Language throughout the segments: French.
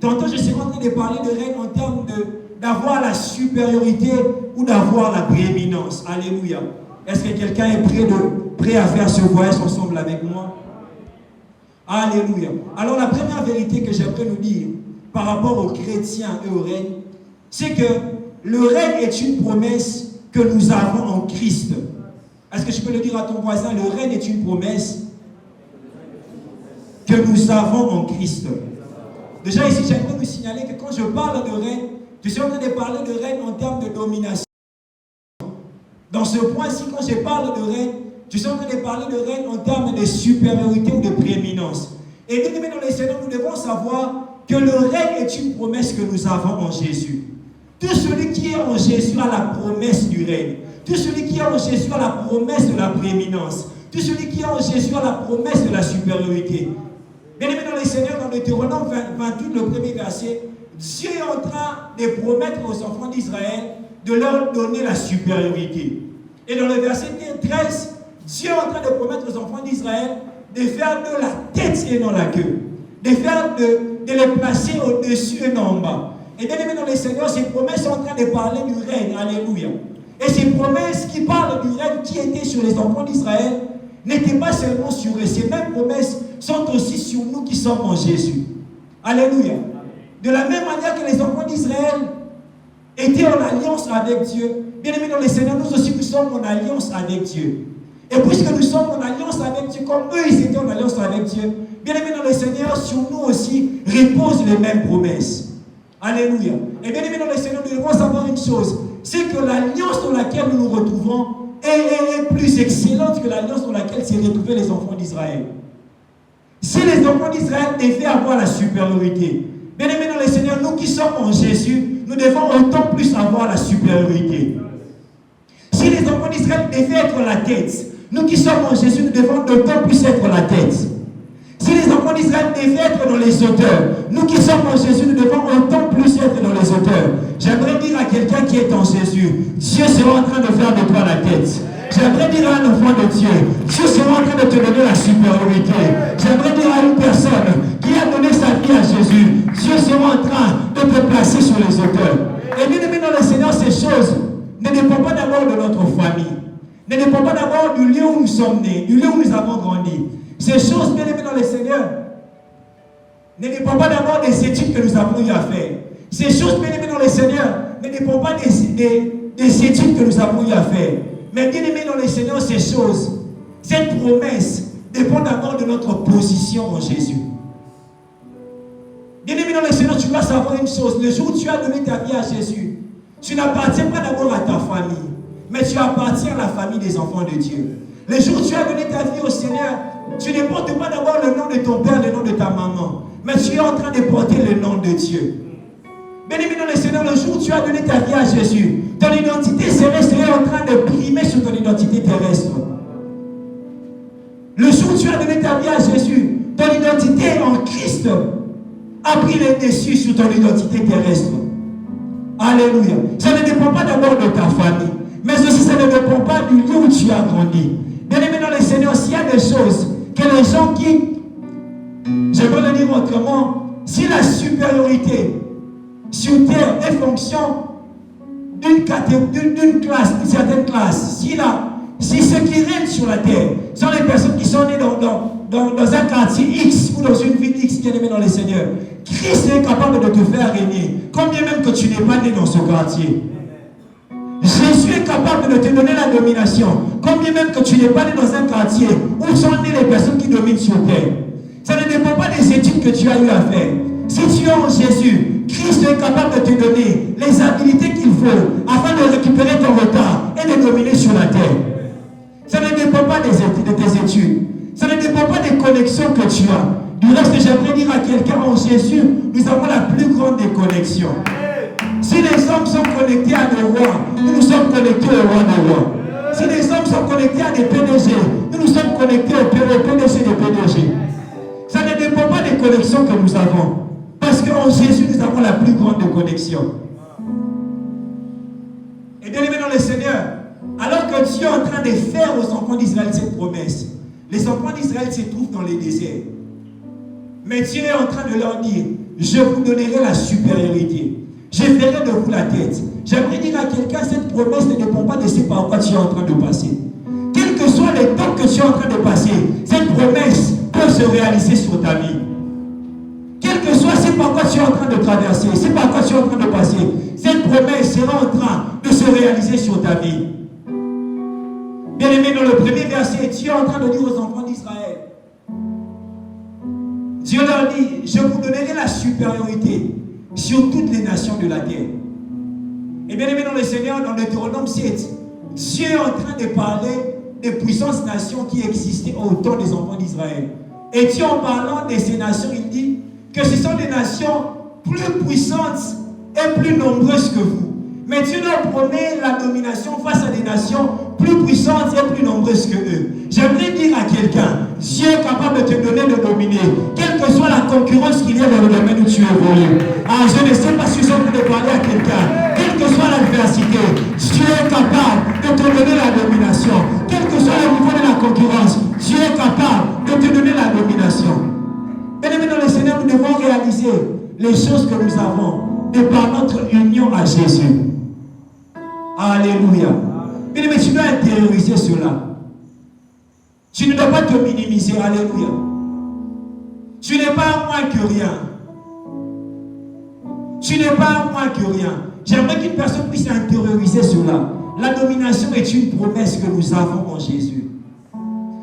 Tantôt, je serai en train de parler de règne en termes d'avoir la supériorité ou d'avoir la prééminence. Alléluia. Est-ce que quelqu'un est prêt à faire ce voyage ensemble avec moi? Alléluia. Alors, la première vérité que j'aimerais nous dire par rapport aux chrétiens et au règne, c'est que le règne est une promesse que nous avons en Christ. Est-ce que je peux le dire à ton voisin? Le règne est une promesse que nous avons en Christ. Déjà ici, j'aimerais vous signaler que quand je parle de règne, je suis en train de parler de règne en termes de domination. Dans ce point-ci, quand je parle de règne, je suis en train de parler de règne en termes de supériorité ou de prééminence. Et bien aimés dans les Seigneurs, nous devons savoir que le règne est une promesse que nous avons en Jésus. Tout celui qui est en Jésus a la promesse du règne. Tout celui qui est en Jésus a la promesse de la prééminence. Tout celui qui est en Jésus a la promesse de la supériorité. Bien aimés dans les Seigneurs, dans Deutéronome 28, le premier verset, Dieu est en train de promettre aux enfants d'Israël de leur donner la supériorité. Et dans le verset 13, Dieu est en train de promettre aux enfants d'Israël de faire de la tête et non la queue. De les placer au-dessus et non en bas. Et bien aimés dans les Seigneurs, ces promesses sont en train de parler du règne. Alléluia. Et ces promesses qui parlent du règne qui étaient sur les enfants d'Israël n'étaient pas seulement sur eux. Ces mêmes promesses sont aussi sur nous qui sommes en Jésus. Alléluia. De la même manière que les enfants d'Israël étaient en alliance avec Dieu, bien aimés dans les Seigneurs, nous aussi nous sommes en alliance avec Dieu. Et puisque nous sommes en alliance avec Dieu, comme eux ils étaient en alliance avec Dieu, bien aimés dans le Seigneur, sur nous aussi reposent les mêmes promesses. Alléluia. Et bien aimés dans le Seigneur, nous devons savoir une chose, c'est que l'alliance dans laquelle nous nous retrouvons est plus excellente que l'alliance dans laquelle s'est retrouvés les enfants d'Israël. Si les enfants d'Israël devaient avoir la supériorité, bien aimés dans le Seigneur, nous qui sommes en Jésus, nous devons autant plus avoir la supériorité. Si les enfants d'Israël devaient être la tête, nous qui sommes en Jésus, nous devons d'autant plus être la tête. Si les enfants d'Israël devaient être dans les hauteurs, nous qui sommes en Jésus, nous devons autant plus être dans les hauteurs. J'aimerais dire à quelqu'un qui est en Jésus, Dieu sera en train de faire de toi la tête. J'aimerais dire à un enfant de Dieu, Dieu sera en train de te donner la supériorité. J'aimerais dire à une personne qui a donné sa vie à Jésus, Dieu sera en train de te placer sur les hauteurs. Et bien aimé dans le Seigneur, ces choses ne dépendent pas d'abord de notre famille, ne dépendent pas d'abord du lieu où nous sommes nés, du lieu où nous avons grandi. Ces choses, bien aimés dans le Seigneur, ne dépendent pas d'abord des études que nous avons eu à faire. Ces choses, bien aimés dans le Seigneur, ne dépendent pas des études que nous avons eu à faire. Mais bien aimés dans le Seigneur, ces choses, cette promesse, dépend d'abord de notre position en Jésus. Bien aimé dans le Seigneur, tu dois savoir une chose. Le jour où tu as donné ta vie à Jésus, tu n'appartiens pas d'abord à ta famille, mais tu appartiens à la famille des enfants de Dieu. Le jour où tu as donné ta vie au Seigneur, tu ne portes pas d'abord le nom de ton père, le nom de ta maman, mais tu es en train de porter le nom de Dieu. Bien-aimé dans le Seigneur, le jour où tu as donné ta vie à Jésus, ton identité serait en train de primer sur ton identité terrestre. Le jour où tu as donné ta vie à Jésus, ton identité en Christ a pris le dessus sur ton identité terrestre. Alléluia. Ça ne dépend pas d'abord de ta famille, mais aussi ça ne dépend pas du lieu où tu as grandi. Bien-aimé dans le Seigneur, s'il y a des choses que les gens qui, j'aimerais le dire autrement, si la supériorité sur terre est fonction d'une classe, d'une certaine classe, si ceux qui règnent sur la terre sont les personnes qui sont nées dans un quartier X ou dans une ville X, bien aimé dans le Seigneur, Christ est capable de te faire régner, combien même que tu n'es pas né dans ce quartier. Jésus est capable de te donner la domination, combien même que tu n'es pas né dans un quartier où sont nées les personnes qui dominent sur terre. Ça ne dépend pas des études que tu as eu à faire. Si tu es en Jésus, Christ est capable de te donner les habilités qu'il faut afin de récupérer ton retard et de dominer sur la terre. Ça ne dépend pas de tes études. Ça ne dépend pas des connexions que tu as. Du reste, j'aimerais dire à quelqu'un, en Jésus, nous avons la plus grande des connexions. Si les hommes sont connectés à des rois, nous sommes connectés au roi des rois. Si les hommes sont connectés à des PDG, nous sommes connectés au PDG des PDG. Ça ne dépend pas des connexions que nous avons. Parce qu'en Jésus, nous avons la plus grande des connexions. Et bien aimé dans le Seigneur, alors que Dieu est en train de faire aux enfants d'Israël cette promesse, les enfants d'Israël se trouvent dans les déserts. Mais Dieu est en train de leur dire, je vous donnerai la supériorité. Je ferai de vous la tête. J'aimerais dire à quelqu'un, cette promesse ne dépend pas de ce par quoi tu es en train de passer. Quel que soit le temps que tu es en train de passer, cette promesse peut se réaliser sur ta vie. Quel que soit ce par quoi tu es en train de traverser, ce par quoi tu es en train de passer, cette promesse sera en train de se réaliser sur ta vie. Bien aimé, dans le premier verset, Dieu est en train de dire aux enfants d'Israël, Dieu leur dit, je vous donnerai la supériorité sur toutes les nations de la terre. Et bien aimé dans le Seigneur, dans Deutéronome 7, Dieu est en train de parler des puissantes nations qui existaient au temps des enfants d'Israël. Et Dieu, en parlant de ces nations, il dit que ce sont des nations plus puissantes et plus nombreuses que vous. Mais Dieu leur promet la domination face à des nations plus puissantes et plus nombreuses que eux. J'aimerais dire à quelqu'un, Dieu est capable de te donner de dominer, quelle que soit la concurrence qu'il y a dans le domaine où tu évolues. Ah, je ne sais pas si je suis en train de parler à quelqu'un. Quelle que soit l'adversité, Dieu est capable de te donner la domination. Quel que soit le niveau de la concurrence, Dieu est capable de te donner la domination. Bien-aimés dans le Seigneur, nous devons réaliser les choses que nous avons de par notre union à Jésus. Alléluia. Bien-aimé, tu dois intérioriser cela. Tu ne dois pas te minimiser. Alléluia. Tu n'es pas moins que rien. Tu n'es pas moins que rien. J'aimerais qu'une personne puisse intérioriser cela. La domination est une promesse que nous avons en Jésus.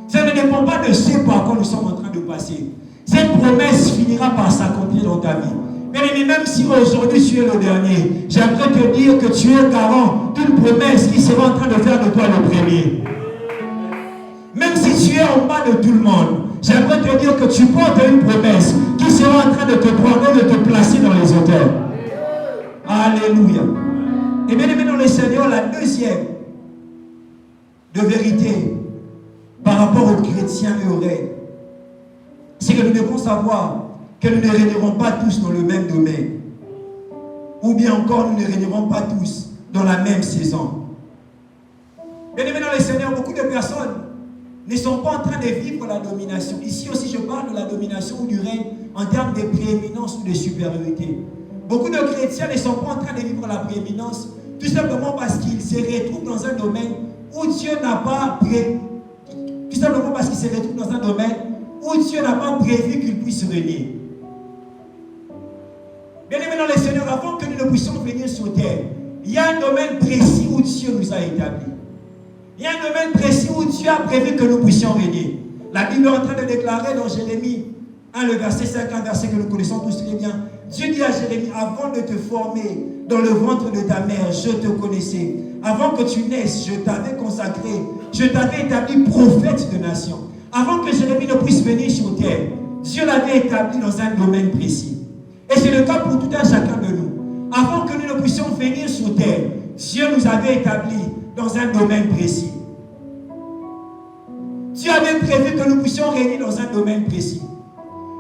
Ça ne dépend pas de ce par quoi nous sommes en train de passer. Cette promesse finira par s'accomplir dans ta vie. Mais même si aujourd'hui tu es le dernier, j'aimerais te dire que tu es garant d'une promesse qui sera en train de faire de toi le premier. Même si tu es en bas de tout le monde, j'aimerais te dire que tu portes une promesse qui sera en train de te prendre et de te placer dans les hauteurs. Alléluia. Et bien aimé dans le Seigneur, la deuxième de vérité par rapport aux chrétiens et aux règles, c'est que nous devons savoir que nous ne régnerons pas tous dans le même domaine. Ou bien encore, nous ne régnerons pas tous dans la même saison. Bien aimé dans le Seigneur, beaucoup de personnes ne sont pas en train de vivre la domination. Ici aussi, je parle de la domination ou du règne en termes de prééminence ou de supériorité. Beaucoup de chrétiens ne sont pas en train de vivre la prééminence tout simplement parce qu'ils se retrouvent dans un domaine où Dieu n'a pas prévu. Tout simplement parce qu'ils se retrouvent dans un domaine où Dieu n'a pas prévu qu'ils puissent régner. Bien aimé dans le Seigneur, avant que nous ne puissions venir sur terre, il y a un domaine précis où Dieu nous a établis. Il y a un domaine précis où Dieu a prévu que nous puissions régner. La Bible est en train de déclarer dans Jérémie 1, le verset 5, un verset que nous connaissons tous très bien. Dieu dit à Jérémie, avant de te former dans le ventre de ta mère, je te connaissais. Avant que tu naisses, je t'avais consacré. Je t'avais établi prophète de nation. Avant que Jérémie ne puisse venir sur terre, Dieu l'avait établi dans un domaine précis. Et c'est le cas pour tout un chacun de nous. Avant que nous ne puissions venir sur terre, Dieu nous avait établis dans un domaine précis. Dieu avait prévu que nous puissions régner dans un domaine précis.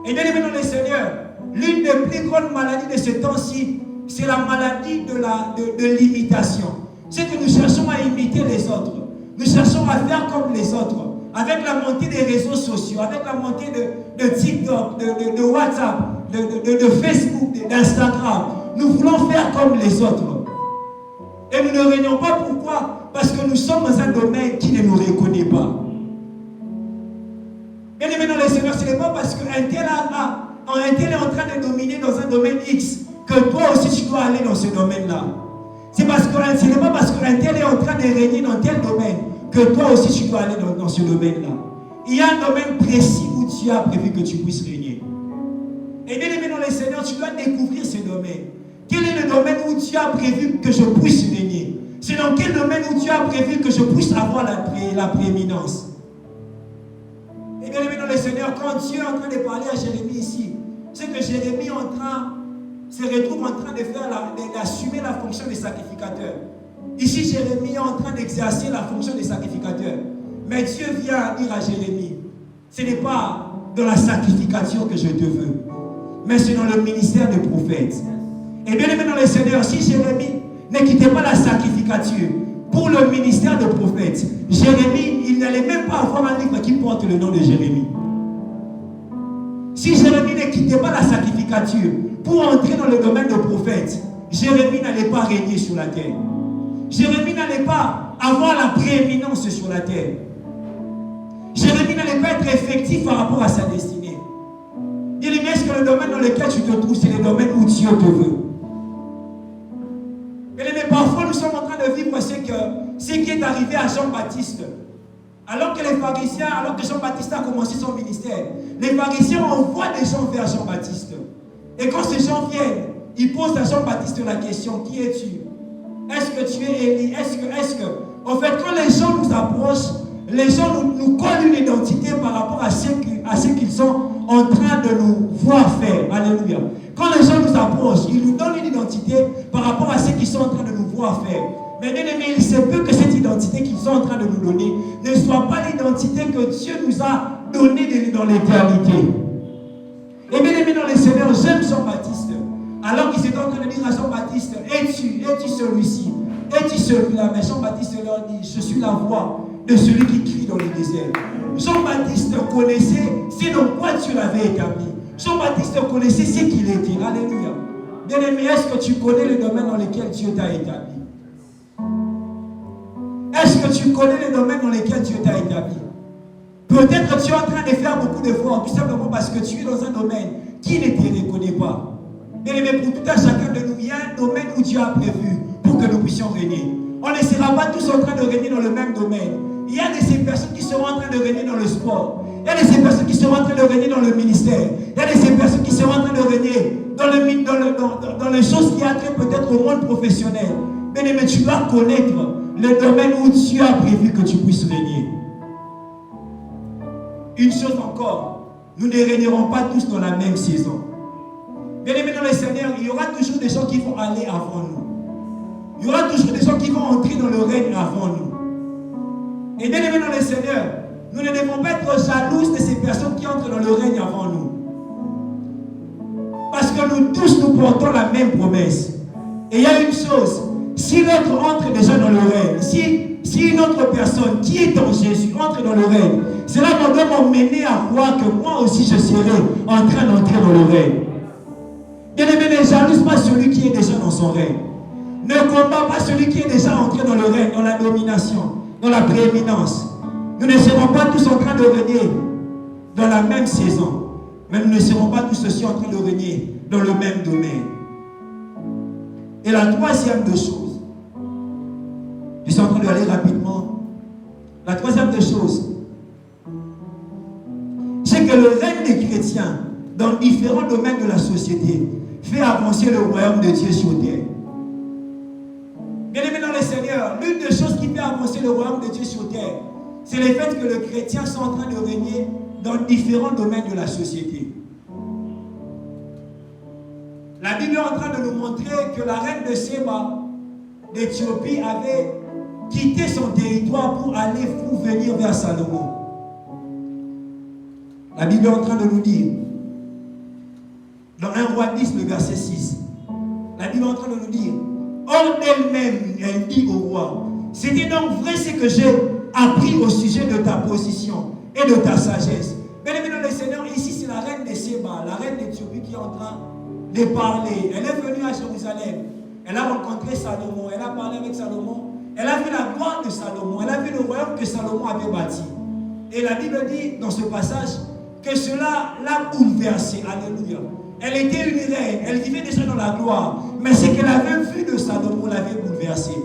Et bien aimé dans le Seigneur, l'une des plus grandes maladies de ce temps-ci, c'est la maladie de l'imitation. C'est que nous cherchons à imiter les autres. Nous cherchons à faire comme les autres. Avec la montée des réseaux sociaux, avec la montée de TikTok, de WhatsApp, de Facebook, d'Instagram, nous voulons faire comme les autres. Et nous ne régnons pas. Pourquoi? Parce que nous sommes dans un domaine qui ne nous reconnaît pas. Bien aimé dans le Seigneur, ce n'est pas parce qu'un tel est en train de dominer dans un domaine X que toi aussi tu dois aller dans ce domaine-là. Ce n'est pas parce qu'un tel est en train de régner dans tel domaine que toi aussi tu dois aller dans ce domaine-là. Il y a un domaine précis où Dieu a prévu que tu puisses régner. Et bien aimé dans le Seigneur, tu dois découvrir ce domaine. Quel est le domaine où Dieu a prévu que je puisse régner? C'est dans quel domaine où Dieu a prévu que je puisse avoir la prééminence? Et bien aimé dans le Seigneur, quand Dieu est en train de parler à Jérémie ici, c'est que Jérémie se retrouve en train d'assumer la fonction de sacrificateur. Ici, Jérémie est en train d'exercer la fonction de sacrificateur. Mais Dieu vient dire à Jérémie, ce n'est pas dans la sacrification que je te veux, mais c'est dans le ministère de prophète. Et bien aimé dans le Seigneur, si Jérémie ne quittait pas la sacrificature pour le ministère de prophète, Jérémie, il n'allait même pas avoir un livre qui porte le nom de Jérémie. Si Jérémie ne quittait pas la sacrificature pour entrer dans le domaine de prophète, Jérémie n'allait pas régner sur la terre. Jérémie n'allait pas avoir la prééminence sur la terre. Jérémie n'allait pas être effectif par rapport à sa destinée. Bien-aimé, est-ce que le domaine dans lequel tu te trouves, c'est le domaine où Dieu te veut? Bien-aimé, parfois nous sommes en train de vivre ce qui est arrivé à Jean-Baptiste. Alors que Jean-Baptiste a commencé son ministère, les pharisiens envoient des gens vers Jean-Baptiste. Et quand ces gens viennent, ils posent à Jean-Baptiste la question: qui es-tu? Est-ce que tu es Élie? En fait, quand les gens nous approchent, les gens nous collent une identité par rapport à ce qu'ils sont en train de nous voir faire. Alléluia. Quand les gens nous approchent, ils nous donnent une identité par rapport à ce qu'ils sont en train de nous voir faire. Mais bien aimé, il se peut que cette identité qu'ils sont en train de nous donner ne soit pas l'identité que Dieu nous a donnée dans l'éternité. Et bien aimé dans le Seigneur, j'aime Jean-Baptiste. Alors qu'il était en train de dire à Jean-Baptiste: es-tu celui-ci? Es-tu celui-là? Mais Jean-Baptiste leur dit: je suis la voix de celui qui crie dans le désert. Jean-Baptiste connaissait ce dans quoi Dieu l'avait établi. Jean-Baptiste connaissait ce qu'il était. Alléluia. Bien aimé, est-ce que tu connais le domaine dans lequel Dieu t'a établi? Est-ce que tu connais le domaine dans lequel Dieu t'a établi? Peut-être que tu es en train de faire beaucoup d'efforts, tout simplement parce que tu es dans un domaine qui ne te reconnaît pas. Bien aimé, pour tout un chacun de nous, il y a un domaine où Dieu a prévu pour que nous puissions régner. On ne sera pas tous en train de régner dans le même domaine. Il y a de ces personnes qui seront en train de régner dans le sport. Il y a de ces personnes qui seront en train de régner dans le ministère. Il y a de ces personnes qui seront en train de régner dans les choses qui attirent peut-être au monde professionnel. Bien aimé, tu dois connaître le domaine où Dieu a prévu que tu puisses régner. Une chose encore, nous ne régnerons pas tous dans la même saison. Bien aimé dans le Seigneur, il y aura toujours des gens qui vont aller avant nous. Il y aura toujours des gens qui vont entrer dans le règne avant nous. Et bien aimé dans le Seigneur, nous ne devons pas être jalouses de ces personnes qui entrent dans le règne avant nous. Parce que nous tous, nous portons la même promesse. Et il y a une chose, si l'autre entre déjà dans le règne, si une autre personne qui est en Jésus entre dans le règne, cela doit m'emmener à croire que moi aussi je serai en train d'entrer dans le règne. Bien aimé, ne jalouse pas celui qui est déjà dans son règne. Ne combat pas celui qui est déjà entré dans le règne, dans la domination, dans la prééminence. Nous ne serons pas tous en train de régner dans la même saison, mais nous ne serons pas tous aussi en train de régner dans le même domaine. Et la troisième des choses, je suis en train d'aller rapidement. La troisième des choses, c'est que le règne des chrétiens dans différents domaines de la société fait avancer le royaume de Dieu sur terre. Bien aimé dans le Seigneur, l'une des choses qui fait avancer le royaume de Dieu sur terre, c'est le fait que les chrétiens sont en train de régner dans différents domaines de la société. La Bible est en train de nous montrer que la reine de Séba d'Éthiopie avait quitté son territoire pour venir vers Salomon. La Bible est en train de nous dire, dans 1 Roi 10, le verset 6, la Bible est en train de nous dire: or elle-même, elle dit au roi, c'était donc vrai ce que j'ai appris au sujet de ta position et de ta sagesse. Bien aimé dans le Seigneur, ici c'est la reine de Séba, la reine d'Éthiopie qui est en train de parler. Elle est venue à Jérusalem, elle a rencontré Salomon, elle a parlé avec Salomon, elle a vu la gloire de Salomon, elle a vu le royaume que Salomon avait bâti. Et la Bible dit dans ce passage que cela l'a bouleversée. Alléluia. Elle était une reine, elle vivait déjà dans la gloire, mais ce qu'elle avait vu de Salomon l'avait bouleversée.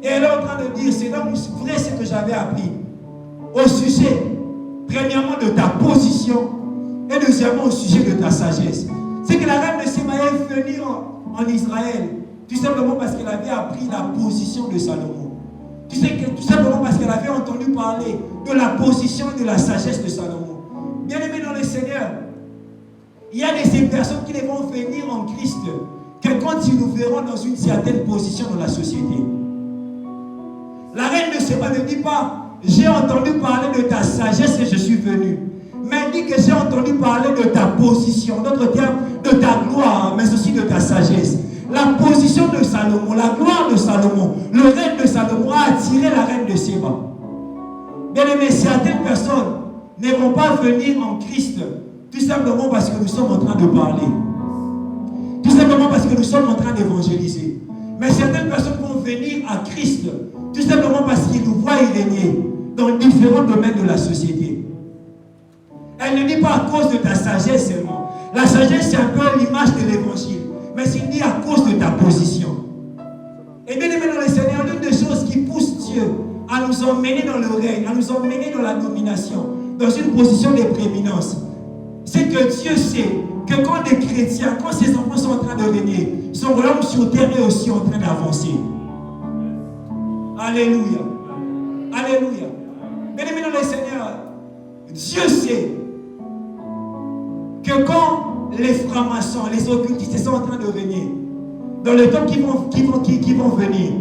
Et elle est en train de dire: c'est donc vrai ce que j'avais appris au sujet, premièrement, de ta position, et deuxièmement, au sujet de ta sagesse. C'est que la reine de Séba est venue en Israël, tout simplement parce qu'elle avait appris la position de Salomon. Tout simplement parce qu'elle avait entendu parler de la position et de la sagesse de Salomon. Bien aimé dans le Seigneur, il y a de ces personnes qui ne vont venir en Christ que quand ils nous verront dans une certaine position dans la société. La reine de Séba ne dit pas: j'ai entendu parler de ta sagesse et je suis venu. Mais elle dit que j'ai entendu parler de ta position, d'autres termes, de ta gloire, mais aussi de ta sagesse. La position de Salomon, la gloire de Salomon, le règne de Salomon a attiré la reine de Séba. Bien aimé, certaines personnes ne vont pas venir en Christ tout simplement parce que nous sommes en train de parler. Tout simplement parce que nous sommes en train d'évangéliser. Mais certaines personnes vont venir à Christ tout simplement parce qu'ils nous voient y régner dans différents domaines de la société. Elle ne dit pas à cause de ta sagesse seulement. La sagesse, c'est un peu l'image de l'évangile. Mais c'est dit à cause de ta position. Et bien aimé dans le Seigneur, l'une des choses qui pousse Dieu à nous emmener dans le règne, à nous emmener dans la domination, dans une position de prééminence, c'est que Dieu sait que quand des chrétiens, quand ses enfants sont en train de régner, son royaume sur terre est aussi en train d'avancer. Alléluia. Alléluia. Bien aimé dans le Seigneur, Dieu sait que quand les francs-maçons, les occultistes sont en train de régner, dans le temps qui vont venir,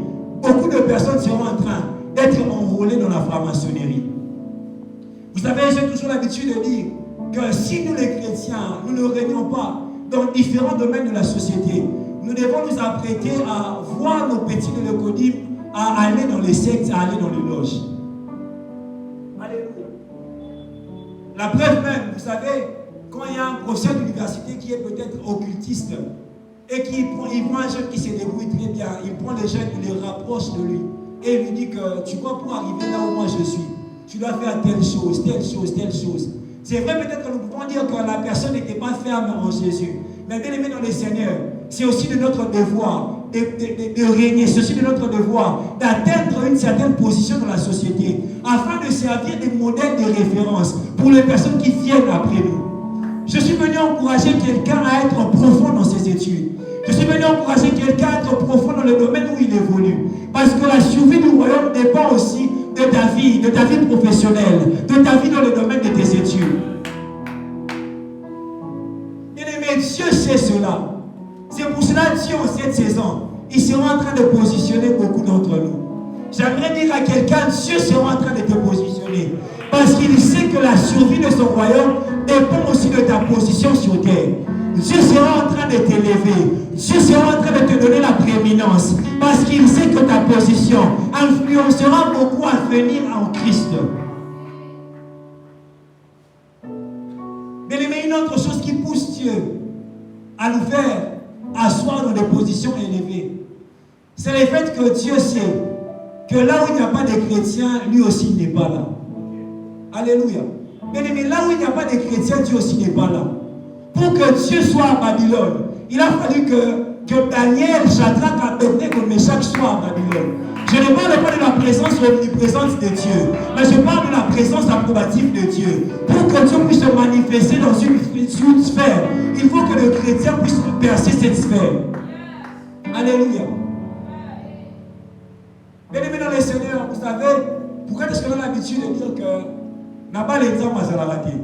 beaucoup de personnes seront en train d'être enrôlées dans la franc-maçonnerie. Vous savez, j'ai toujours l'habitude de dire que si nous les chrétiens, nous ne régnons pas dans différents domaines de la société, nous devons nous apprêter à voir nos petits de l'économie, à aller dans les sectes, à aller dans les loges. Alléluia. La preuve même, vous savez, quand il y a un professeur d'université qui est peut-être occultiste et il voit un jeune qui se débrouille très bien, il prend les jeunes, il les rapproche de lui et il lui dit que tu vois, pour arriver là où moi je suis, tu dois faire telle chose, telle chose, telle chose. C'est vrai, peut-être que nous pouvons dire que la personne n'était pas ferme en Jésus. Mais bien aimé dans le Seigneur, c'est aussi de notre devoir de régner. C'est aussi de notre devoir d'atteindre une certaine position dans la société afin de servir de modèle de référence pour les personnes qui viennent après nous. Je suis venu encourager quelqu'un à être profond dans ses études. Je suis venu encourager quelqu'un à être profond dans le domaine où il évolue. Parce que la survie du royaume dépend aussi de ta vie professionnelle, de ta vie dans le domaine de tes études. Bien-aimé, Dieu sait cela. C'est pour cela que Dieu, en cette saison, il sera en train de positionner beaucoup d'entre nous. J'aimerais dire à quelqu'un, Dieu sera en train de te positionner. Parce qu'il sait que la survie de son royaume dépend aussi de ta position sur terre. Dieu sera en train de t'élever. Dieu sera en train de te donner la prééminence. Parce qu'il sait que ta position influencera beaucoup à venir en Christ. Bien aimé, une autre chose qui pousse Dieu à nous faire asseoir dans des positions élevées, c'est le fait que Dieu sait que là où il n'y a pas de chrétiens, lui aussi n'est pas là. Alléluia. Bien aimé, là où il n'y a pas de chrétiens, Dieu aussi n'est pas là. Pour que Dieu soit à Babylone, il a fallu que Daniel, Shadrach, Abednego, Meshach soient à Babylone. Je ne parle pas de la présence omniprésente de Dieu, mais je parle de la présence approbative de Dieu. Pour que Dieu puisse se manifester dans une sphère, il faut que le chrétien puisse percer cette sphère. Alléluia. Bien aimé dans le Seigneur, vous savez, pourquoi est-ce qu'on a l'habitude de dire que n'a pas l'exemple à la rater?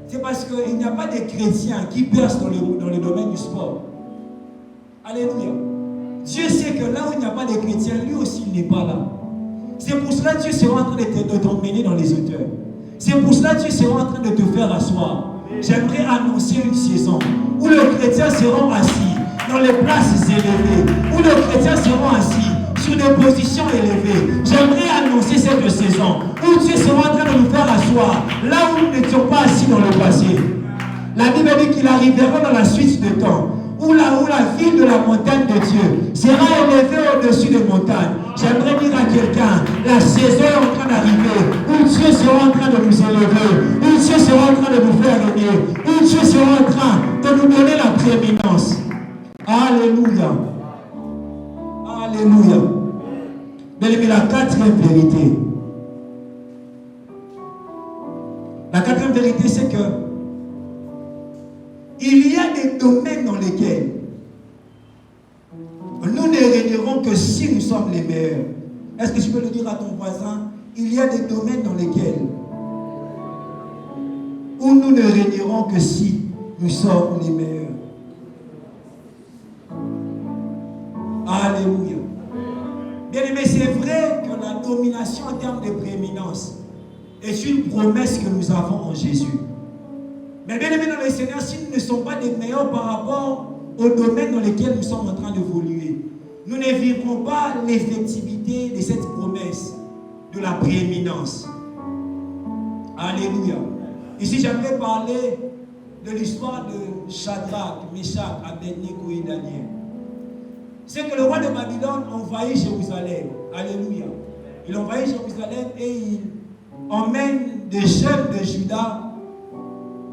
C'est parce qu'il n'y a pas de chrétiens qui percent dans le domaine du sport. Alléluia. Dieu sait que là où il n'y a pas de chrétiens, lui aussi il n'est pas là. C'est pour cela que Dieu sera en train de t'emmener dans les hauteurs. C'est pour cela que Dieu sera en train de te faire asseoir. J'aimerais annoncer une saison où les chrétiens seront assis dans les places élevées, où les chrétiens seront assis sur des positions élevées. J'aimerais annoncer cette saison où Dieu sera en train de nous faire asseoir là où nous n'étions pas assis dans le passé. La Bible dit qu'il arrivera dans la suite de temps où la ville de la montagne de Dieu sera élevée au-dessus des montagnes. J'aimerais dire à quelqu'un, la saison est en train d'arriver où Dieu sera en train de nous élever, où Dieu sera en train de nous faire régner, où Dieu sera en train de nous donner la prééminence. Alléluia. Alléluia. Mais la quatrième vérité. La quatrième vérité, c'est que il y a des domaines dans lesquels nous ne régnerons que si nous sommes les meilleurs. Est-ce que je peux le dire à ton voisin? Il y a des domaines dans lesquels où nous ne régnerons que si nous sommes les meilleurs. Alléluia. Bien aimé, c'est vrai que la domination en termes de prééminence est une promesse que nous avons en Jésus. Mais bien aimé dans le Seigneur, si nous ne sommes pas des meilleurs par rapport au domaine dans lequel nous sommes en train d'évoluer, nous ne vivrons pas l'effectivité de cette promesse de la prééminence. Alléluia. Ici, j'aimerais parler de l'histoire de Shadrach, Meshach, Abednego et Daniel, c'est que le roi de Babylone envahit Jérusalem. Alléluia. Il envahit Jérusalem et il emmène des jeunes de Juda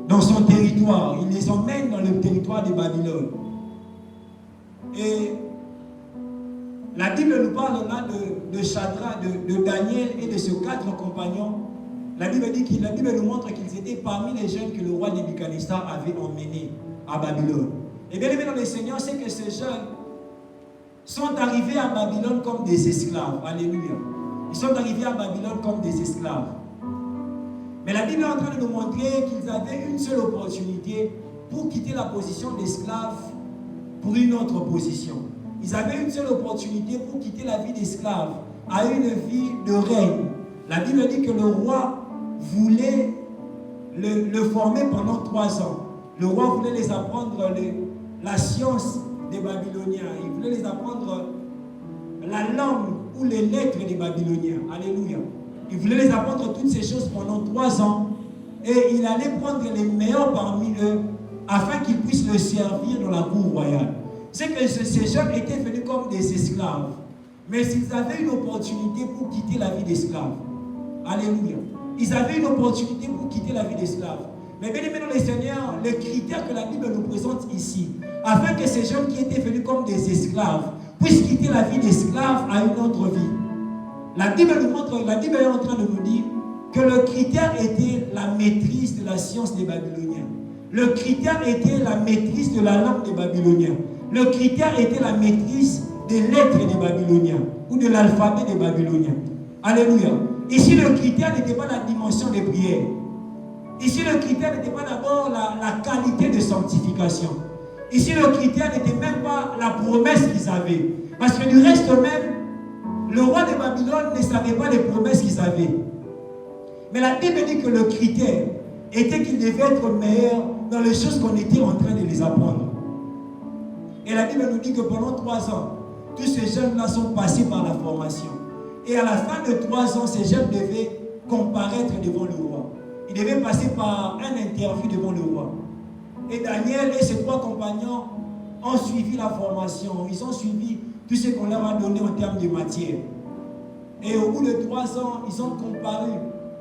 dans son territoire. Il les emmène dans le territoire de Babylone. Et la Bible nous parle là de Shadrach, de Daniel et de ces 4 compagnons. La Bible nous montre qu'ils étaient parmi les jeunes que le roi Nebuchadnezzar avait emmenés à Babylone. Et bien aimé dans le Seigneur, c'est que ces jeunes sont arrivés à Babylone comme des esclaves. Alléluia. Ils sont arrivés à Babylone comme des esclaves. Mais la Bible est en train de nous montrer qu'ils avaient une seule opportunité pour quitter la position d'esclave pour une autre position. Ils avaient une seule opportunité pour quitter la vie d'esclave à une vie de règne. La Bible dit que le roi voulait le former pendant 3 ans. Le roi voulait les apprendre la science des Babyloniens. Il voulait les apprendre la langue ou les lettres des Babyloniens. Alléluia. Il voulait les apprendre toutes ces choses pendant 3 ans. Et il allait prendre les meilleurs parmi eux afin qu'ils puissent le servir dans la cour royale. C'est que ces jeunes étaient venus comme des esclaves. Mais ils avaient une opportunité pour quitter la vie d'esclave. Alléluia. Ils avaient une opportunité pour quitter la vie d'esclave. Mais bien aimé dans le Seigneur, le critère que la Bible nous présente ici, afin que ces jeunes qui étaient venus comme des esclaves puissent quitter la vie d'esclave à une autre vie. La Bible nous montre, la Bible est en train de nous dire que le critère était la maîtrise de la science des Babyloniens. Le critère était la maîtrise de la langue des Babyloniens. Le critère était la maîtrise des lettres des Babyloniens ou de l'alphabet des Babyloniens. Alléluia. Ici, le critère n'était pas la dimension des prières. Ici, le critère n'était pas d'abord la qualité de sanctification. Ici, le critère n'était même pas la promesse qu'ils avaient. Parce que du reste même, le roi de Babylone ne savait pas les promesses qu'ils avaient. Mais la Bible dit que le critère était qu'ils devaient être meilleurs dans les choses qu'on était en train de les apprendre. Et la Bible nous dit que pendant 3 ans, tous ces jeunes-là sont passés par la formation. Et à la fin de 3 ans, ces jeunes devaient comparaître devant le roi. Ils devaient passer par un interview devant le roi. Et Daniel et ses 3 compagnons ont suivi la formation. Ils ont suivi tout ce qu'on leur a donné en termes de matière. Et au bout de 3 ans, ils ont comparu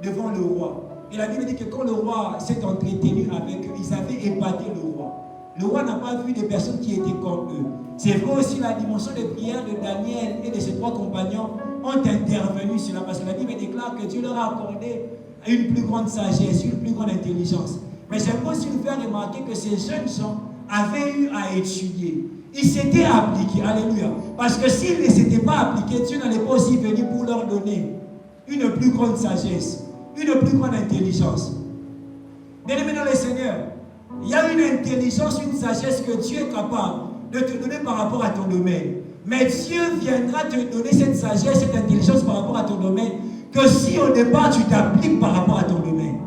devant le roi. Et la Bible dit que quand le roi s'est entretenu avec eux, ils avaient épaté le roi. Le roi n'a pas vu des personnes qui étaient comme eux. C'est vrai aussi la dimension de prière de Daniel et de ses 3 compagnons ont intervenu sur cela. Parce que la Bible déclare que Dieu leur a accordé une plus grande sagesse, une plus grande intelligence. Mais j'aimerais aussi nous faire remarquer que ces jeunes gens avaient eu à étudier. Ils s'étaient appliqués. Alléluia. Parce que s'ils ne s'étaient pas appliqués, Dieu n'allait pas aussi venir pour leur donner une plus grande sagesse, une plus grande intelligence. Bien-aimés dans le Seigneur, il y a une intelligence, une sagesse que Dieu est capable de te donner par rapport à ton domaine. Mais Dieu viendra te donner cette sagesse, cette intelligence par rapport à ton domaine, que si au départ tu t'appliques par rapport à ton domaine.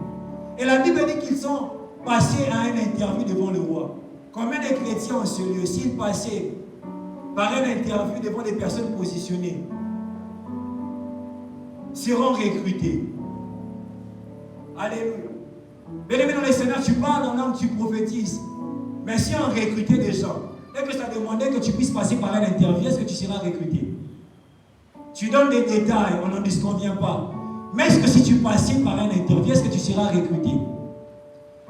Et la Bible dit qu'ils sont passés à une interview devant le roi. Combien de chrétiens en ce lieu, s'ils passaient par une interview devant des personnes positionnées, seront recrutés? Alléluia. Bien-aimé dans le Seigneur, tu parles en langue, tu prophétises. Mais si on recrutait des gens, et que ça demandait que tu puisses passer par une interview, est-ce que tu seras recruté? Tu donnes des détails, on n'en disconvient pas. Mais est-ce que si tu passais par une interview, est-ce que tu seras recruté?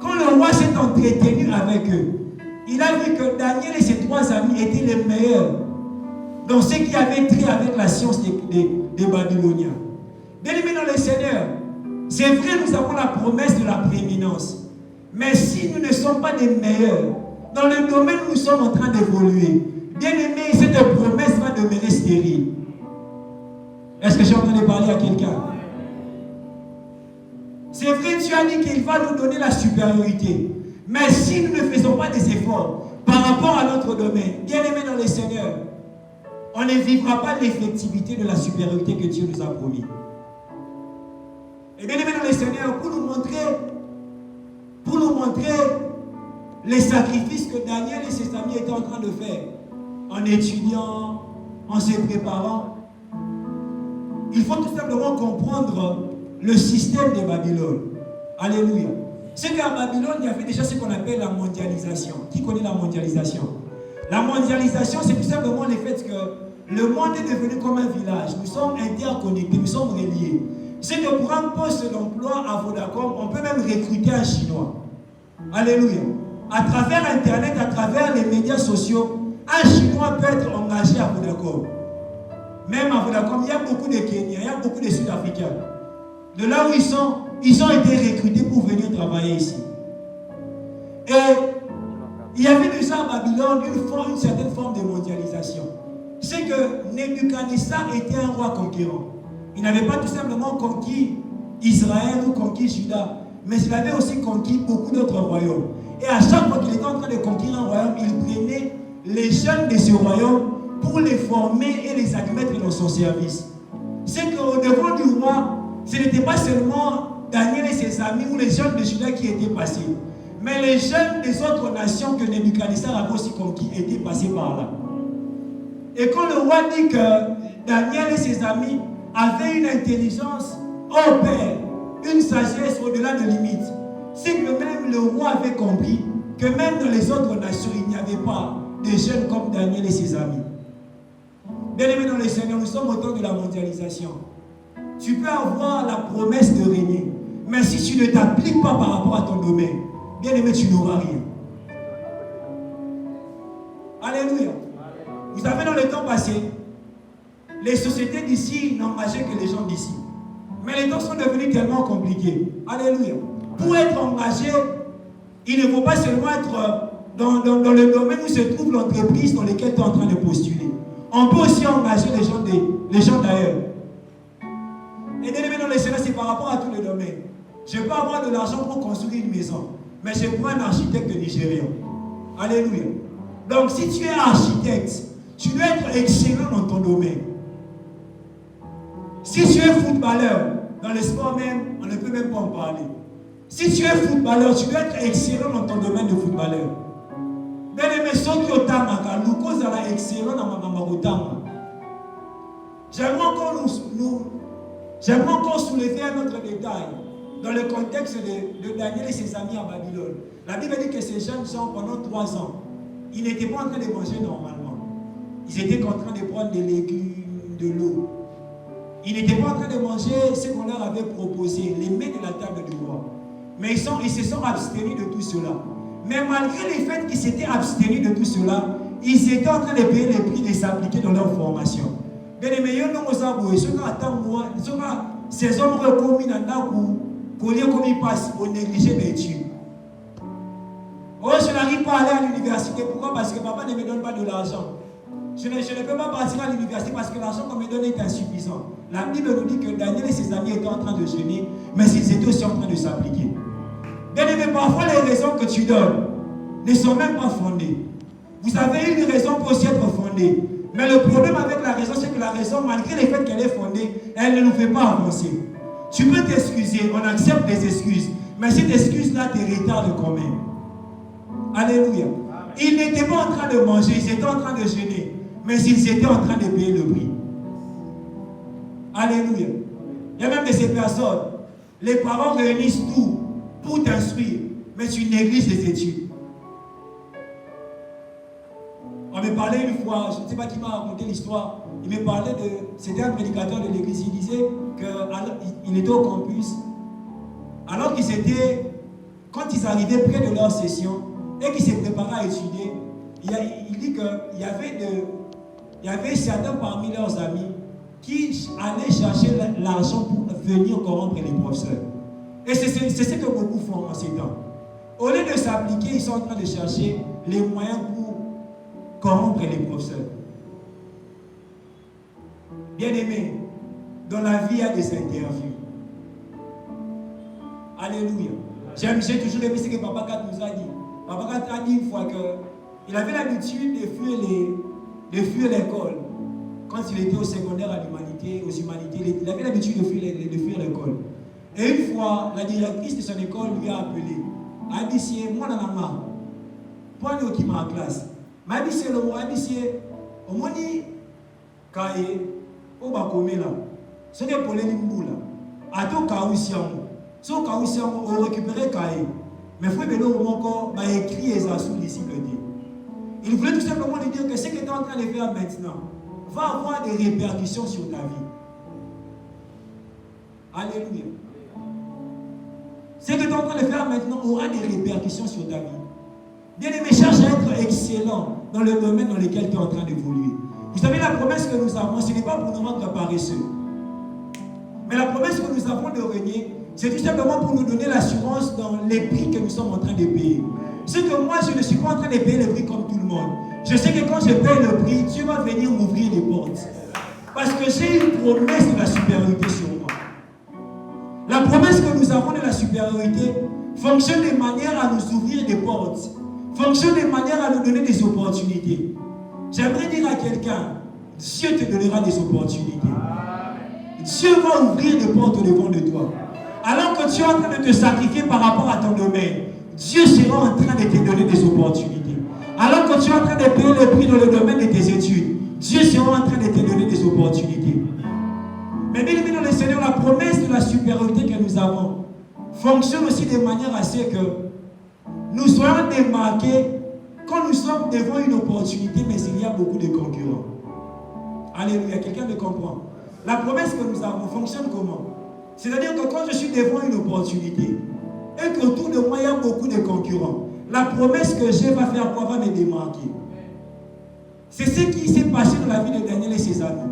Quand le roi s'est entretenu avec eux, il a vu que Daniel et ses 3 amis étaient les meilleurs dans ce qui avait trait avec la science des Babyloniens. Bien-aimés dans le Seigneur, c'est vrai, nous avons la promesse de la prééminence. Mais si nous ne sommes pas des meilleurs, dans le domaine où nous sommes en train d'évoluer, bien-aimés, cette promesse va demeurer stérile. Est-ce que j'ai entendu parler à quelqu'un? C'est vrai, Dieu a dit qu'il va nous donner la supériorité. Mais si nous ne faisons pas des efforts par rapport à notre domaine, bien-aimés dans le Seigneur, on ne vivra pas l'effectivité de la supériorité que Dieu nous a promis. Et bien aimé dans le Seigneur, pour nous montrer les sacrifices que Daniel et ses amis étaient en train de faire, en étudiant, en se préparant, il faut tout simplement comprendre le système de Babylone. Alléluia. C'est qu'à Babylone, il y avait déjà ce qu'on appelle la mondialisation. Qui connaît la mondialisation? La mondialisation, c'est tout simplement le fait que le monde est devenu comme un village. Nous sommes interconnectés, nous sommes reliés. C'est que pour un poste d'emploi à Vodacom, on peut même recruter un Chinois. Alléluia. À travers Internet, à travers les médias sociaux, un Chinois peut être engagé à Vodacom. Même à Vodacom, il y a beaucoup de Kenyans, il y a beaucoup de Sud-Africains. De là où ils ont été recrutés pour venir travailler ici. Et il y avait déjà à Babylone une certaine forme de mondialisation. C'est que Nebuchadnezzar était un roi conquérant. Il n'avait pas tout simplement conquis Israël ou conquis Juda, mais il avait aussi conquis beaucoup d'autres royaumes. Et à chaque fois qu'il était en train de conquérir un royaume, il prenait les jeunes de ce royaume pour les former et les admettre dans son service. C'est qu'au devant du roi, ce n'était pas seulement Daniel et ses amis ou les jeunes de Juda qui étaient passés, mais les jeunes des autres nations que Nebuchadnezzar avait aussi conquis étaient passés par là. Et quand le roi dit que Daniel et ses amis avaient une intelligence hors pair, une sagesse au-delà de limites, c'est que même le roi avait compris que même dans les autres nations, il n'y avait pas de jeunes comme Daniel et ses amis. Bien aimé dans le Seigneur, nous sommes au temps de la mondialisation. Tu peux avoir la promesse de régner, mais si tu ne t'appliques pas par rapport à ton domaine, bien aimé, tu n'auras rien. Alléluia. Vous savez, dans le temps passé, les sociétés d'ici n'engageaient que les gens d'ici. Mais les temps sont devenus tellement compliqués. Alléluia. Pour être engagé, il ne faut pas seulement être dans le domaine où se trouve l'entreprise dans laquelle tu es en train de postuler. On peut aussi engager les gens d'ailleurs. Et bien aimé dans le Seigneur, c'est par rapport à tous les domaines. Je peux avoir de l'argent pour construire une maison, mais je prends un architecte nigérien. Alléluia. Donc si tu es architecte, tu dois être excellent dans ton domaine. Si tu es footballeur, dans le sport même, on ne peut même pas en parler. Si tu es footballeur, tu dois être excellent dans ton domaine de footballeur. Bien aimé, ceux qui ont tamaka, nous cause à la excellent dans ma mamorotama. J'aimerais encore soulever un autre détail dans le contexte de Daniel et ses amis à Babylone. La Bible dit que ces jeunes gens, pendant 3 ans, ils n'étaient pas en train de manger normalement. Ils étaient en train de prendre des légumes, de l'eau. Ils n'étaient pas en train de manger ce qu'on leur avait proposé, les mets de la table du roi. Mais ils se sont abstenus de tout cela. Mais malgré le fait qu'ils s'étaient abstenus de tout cela, ils étaient en train de payer les prix de s'appliquer dans leur formation. Bien aimé, il y a des gens qui attendent ces hommes recommis dans la cour, comme ils passent au négligé d'études. Oh, je n'arrive pas à aller à l'université. Pourquoi? Parce que papa ne me donne pas de l'argent. Je ne peux pas partir à l'université parce que l'argent qu'on me donne est insuffisant. La Bible nous dit que Daniel et ses amis étaient en train de jeûner, mais ils étaient aussi en train de s'appliquer. Bien aimé, parfois les raisons que tu donnes ne sont même pas fondées. Vous avez une raison pour aussi être fondée. Mais le problème avec la raison, c'est que la raison, malgré le fait qu'elle est fondée, elle ne nous fait pas avancer. Tu peux t'excuser, on accepte des excuses, mais cette excuse-là te retarde quand même. Alléluia. Ils n'étaient pas en train de manger, ils étaient en train de jeûner, mais ils étaient en train de payer le prix. Alléluia. Il y a même de ces personnes, les parents réunissent tout pour t'instruire, mais tu négliges les études. On me parlait une fois, je ne sais pas qui m'a raconté l'histoire, il me parlait c'était un prédicateur de l'église, il disait qu'il était au campus, alors qu'ils étaient, quand ils arrivaient près de leur session, et qu'ils se préparaient à étudier, il dit qu'il y avait certains parmi leurs amis qui allaient chercher l'argent pour venir corrompre les professeurs. Et c'est ce que beaucoup font en ces temps. Au lieu de s'appliquer, ils sont en train de chercher les moyens pour corrompre les professeurs. Bien aimé, dans la vie, il y a des interviews. Alléluia. J'ai toujours aimé ce que Papa Kat nous a dit. Papa Kat a dit une fois qu'il avait l'habitude de fuir l'école. Quand il était au secondaire à l'humanité, aux humanités, il avait l'habitude de fuir l'école. Et une fois, la directrice de son école lui a appelé. Elle a dit, c'est moi dans la main. Pour aller au ma classe. Mais elle a dit, c'est le mot, elle a dit, c'est au moins dit, kaye, au bakomé là. Ce n'est pas les mboula. A tout kaousiamo. Sauf quand on récupérait Kaé. Mais frère Beno, mon corps m'a écrit et ça sous les disciples. Il voulait tout simplement lui dire que ce que tu es en train de faire maintenant va avoir des répercussions sur ta vie. Alléluia. Ce que tu es en train de faire maintenant aura des répercussions sur ta vie. Bien aimé, cherche à être excellent dans le domaine dans lequel tu es en train d'évoluer. Vous savez, la promesse que nous avons, ce n'est pas pour nous rendre paresseux. Mais la promesse que nous avons de régner, c'est tout simplement pour nous donner l'assurance dans les prix que nous sommes en train de payer. C'est que moi, je ne suis pas en train de payer le prix comme tout le monde. Je sais que quand je paye le prix, Dieu va venir m'ouvrir les portes. Parce que j'ai une promesse de la supériorité sur moi. La promesse que nous avons de la supériorité fonctionne de manière à nous ouvrir des portes. Fonctionne de manière à nous donner des opportunités. J'aimerais dire à quelqu'un, Dieu te donnera des opportunités. Dieu va ouvrir des portes devant de toi. Alors que tu es en train de te sacrifier par rapport à ton domaine, Dieu sera en train de te donner des opportunités. Alors que tu es en train de payer le prix dans le domaine de tes études, Dieu sera en train de te donner des opportunités. Mais bien aimé dans le Seigneur, la promesse de la supériorité que nous avons fonctionne aussi de manière à ce que nous soyons démarqués quand nous sommes devant une opportunité, mais il y a beaucoup de concurrents. Alléluia, quelqu'un me comprend. La promesse que nous avons fonctionne comment? C'est-à-dire que quand je suis devant une opportunité et qu'autour de moi il y a beaucoup de concurrents, la promesse que j'ai va faire quoi? Va me démarquer. C'est ce qui s'est passé dans la vie de Daniel et ses amis.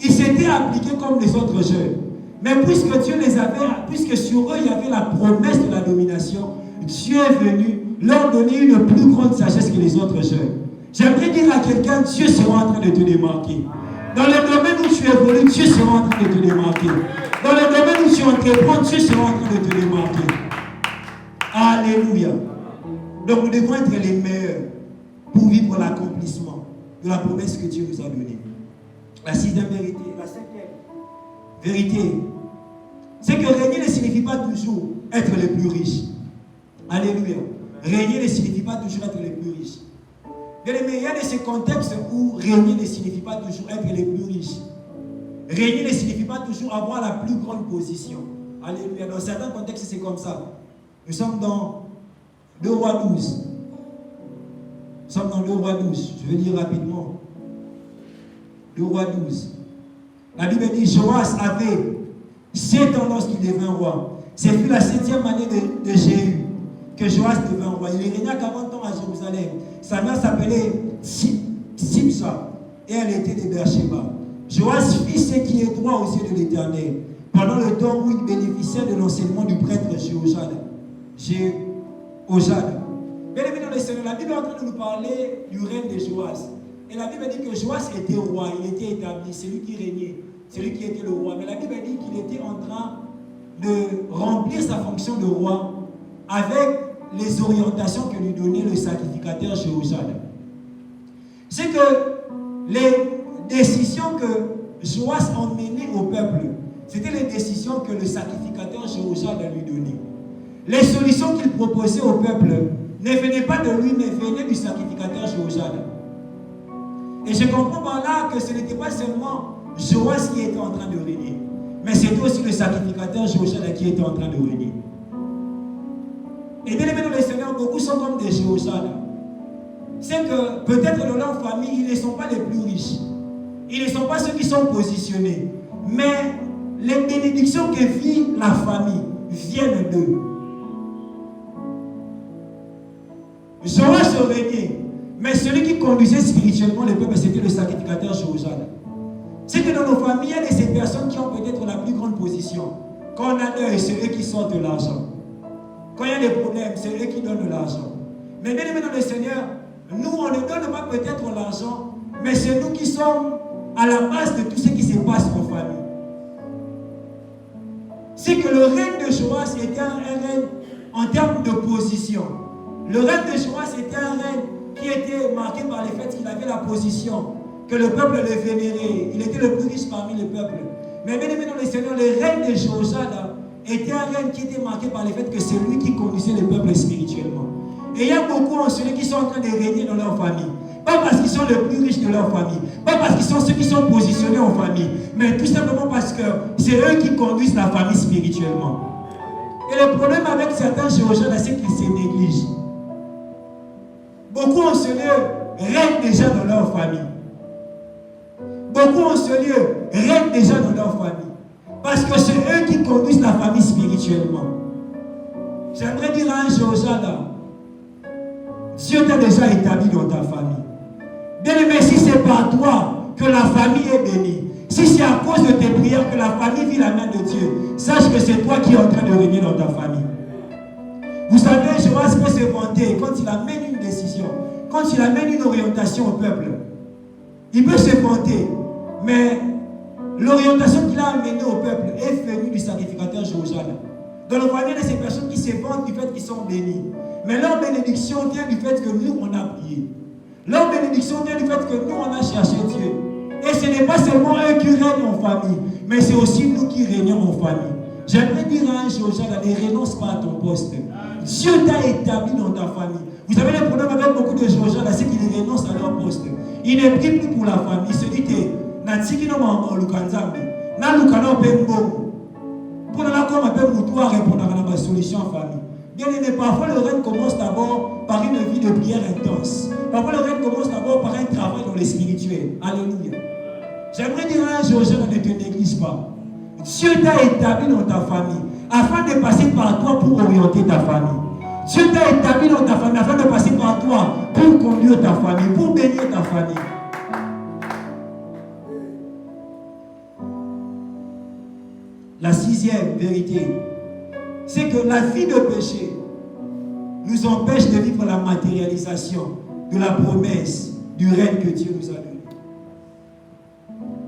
Ils s'étaient appliqués comme les autres jeunes. Mais puisque Dieu les avait, puisque sur eux il y avait la promesse de la domination, Dieu est venu leur donner une plus grande sagesse que les autres jeunes. J'aimerais dire à quelqu'un, Dieu sera en train de te démarquer. Dans le domaine où tu évolues, Dieu sera en train de te démarquer. Dans le domaine où tu entreprends, Dieu sera en train de te démarquer. Alléluia. Donc nous devons être les meilleurs pour vivre l'accomplissement de la promesse que Dieu nous a donnée. La sixième vérité, la cinquième vérité, c'est que régner ne signifie pas toujours être le plus riche. Alléluia. Régner ne signifie pas toujours être le plus riche. Bien aimé, il y a de ces contextes où régner ne signifie pas toujours être le plus riche. Régner ne signifie pas toujours avoir la plus grande position. Alléluia. Dans certains contextes, c'est comme ça. Nous sommes dans 2 Rois 12. Nous sommes dans 2 Rois 12. Je vais lire rapidement. 2 Rois 12. La Bible dit, Joas avait 7 ans lorsqu'il devint roi. Ce fut la 7e année de Jéhu que Joas devint roi. Il régna 40 ans à Jérusalem. Sa mère s'appelait Simsa et elle était de Beersheba. Joas fit ce qui est droit aux yeux de l'Éternel pendant le temps où il bénéficiait de l'enseignement du prêtre Jéhojad. Bien aimé dans le Seigneur, la Bible est en train de nous parler du règne de Joas. Et la Bible dit que Joas était roi, il était établi, c'est lui qui régnait, c'est lui qui était le roi. Mais la Bible dit qu'il était en train de remplir sa fonction de roi avec les orientations que lui donnait le sacrificateur Jéhojad. C'est que les décisions que Joas emmenait au peuple, c'était les décisions que le sacrificateur Jéhojad lui donnait. Les solutions qu'il proposait au peuple ne venaient pas de lui, mais venaient du sacrificateur Jéhojad. Et je comprends par là que ce n'était pas seulement Joas qui était en train de régner, mais c'était aussi le sacrificateur Jéhojad qui était en train de régner. Et bien aimé dans le Seigneur, beaucoup sont comme des Jéhojad. C'est que peut-être dans leur famille, ils ne sont pas les plus riches. Ils ne sont pas ceux qui sont positionnés. Mais les bénédictions que vit la famille viennent d'eux. Joas régnait. Mais celui qui conduisait spirituellement le peuple, c'était le sacrificateur Jéhojad. C'est que dans nos familles, il y a de ces personnes qui ont peut-être la plus grande position. Quand on a deuil, c'est eux qui sortent de l'argent. Quand il y a des problèmes, c'est eux qui donnent de l'argent. Mais bien aimé dans le Seigneur, nous, on ne donne pas peut-être l'argent, mais c'est nous qui sommes à la base de tout ce qui se passe en famille. C'est que le règne de Joas était un règne en termes de position. Le règne de Joas était un règne qui était marqué par le fait qu'il avait la position, que le peuple le vénérait. Il était le plus riche parmi le peuple. Mais bien aimé dans le Seigneur, le règne de Jéhojad était un règne qui était marqué par le fait que c'est lui qui conduisait le peuple spirituellement. Et il y a beaucoup en ceux qui sont en train de régner dans leur famille. Pas parce qu'ils sont les plus riches de leur famille, pas parce qu'ils sont ceux qui sont positionnés en famille, mais tout simplement parce que c'est eux qui conduisent la famille spirituellement. Et le problème avec certains chirurgiens, c'est qu'ils se négligent. Beaucoup en ce lieu règnent déjà dans leur famille. Beaucoup en ce lieu règnent déjà dans leur famille. Parce que c'est eux qui conduisent la famille spirituellement. J'aimerais dire à un chirurgien là, Dieu t'a déjà établi dans ta famille. Bien aimé, si c'est par toi que la famille est bénie, si c'est à cause de tes prières que la famille vit la main de Dieu, sache que c'est toi qui es en train de régner dans ta famille. Vous savez, Joas peut se vanter quand il amène une décision, quand il amène une orientation au peuple. Il peut se vanter, mais l'orientation qu'il a amenée au peuple est venue du sacrificateur Jojas. Dans le voyage de ces personnes qui se vantent du fait qu'ils sont bénis. Mais leur bénédiction vient du fait que nous, on a prié. Leur bénédiction vient du fait que nous, on a cherché Dieu. Et ce n'est pas seulement eux qui règnent en famille, mais c'est aussi nous qui régnons en famille. J'aimerais dire à un Jojas, ne renonce pas à ton poste. Dieu t'a établi dans ta famille. Vous avez le problème avec beaucoup de Jojas, c'est qu'ils renoncent à leur poste. Ils ne prient plus pour la famille. Ils se disent, Natiki no mama lukanzambi, na lukano pembo. Pour la comme appelle Moutoua répondre à la solution en famille. Bien aimé, parfois le règne commence d'abord par une vie de prière intense. Parfois le règne commence d'abord par un travail dans les spirituels. Alléluia. J'aimerais dire à un jour, ne te néglige pas. Dieu t'a établi dans ta famille afin de passer par toi pour orienter ta famille. Dieu t'a établi dans ta famille afin de passer par toi pour conduire ta famille, pour bénir ta famille. La sixième vérité, c'est que la vie de péché nous empêche de vivre la matérialisation de la promesse du règne que Dieu nous a donné.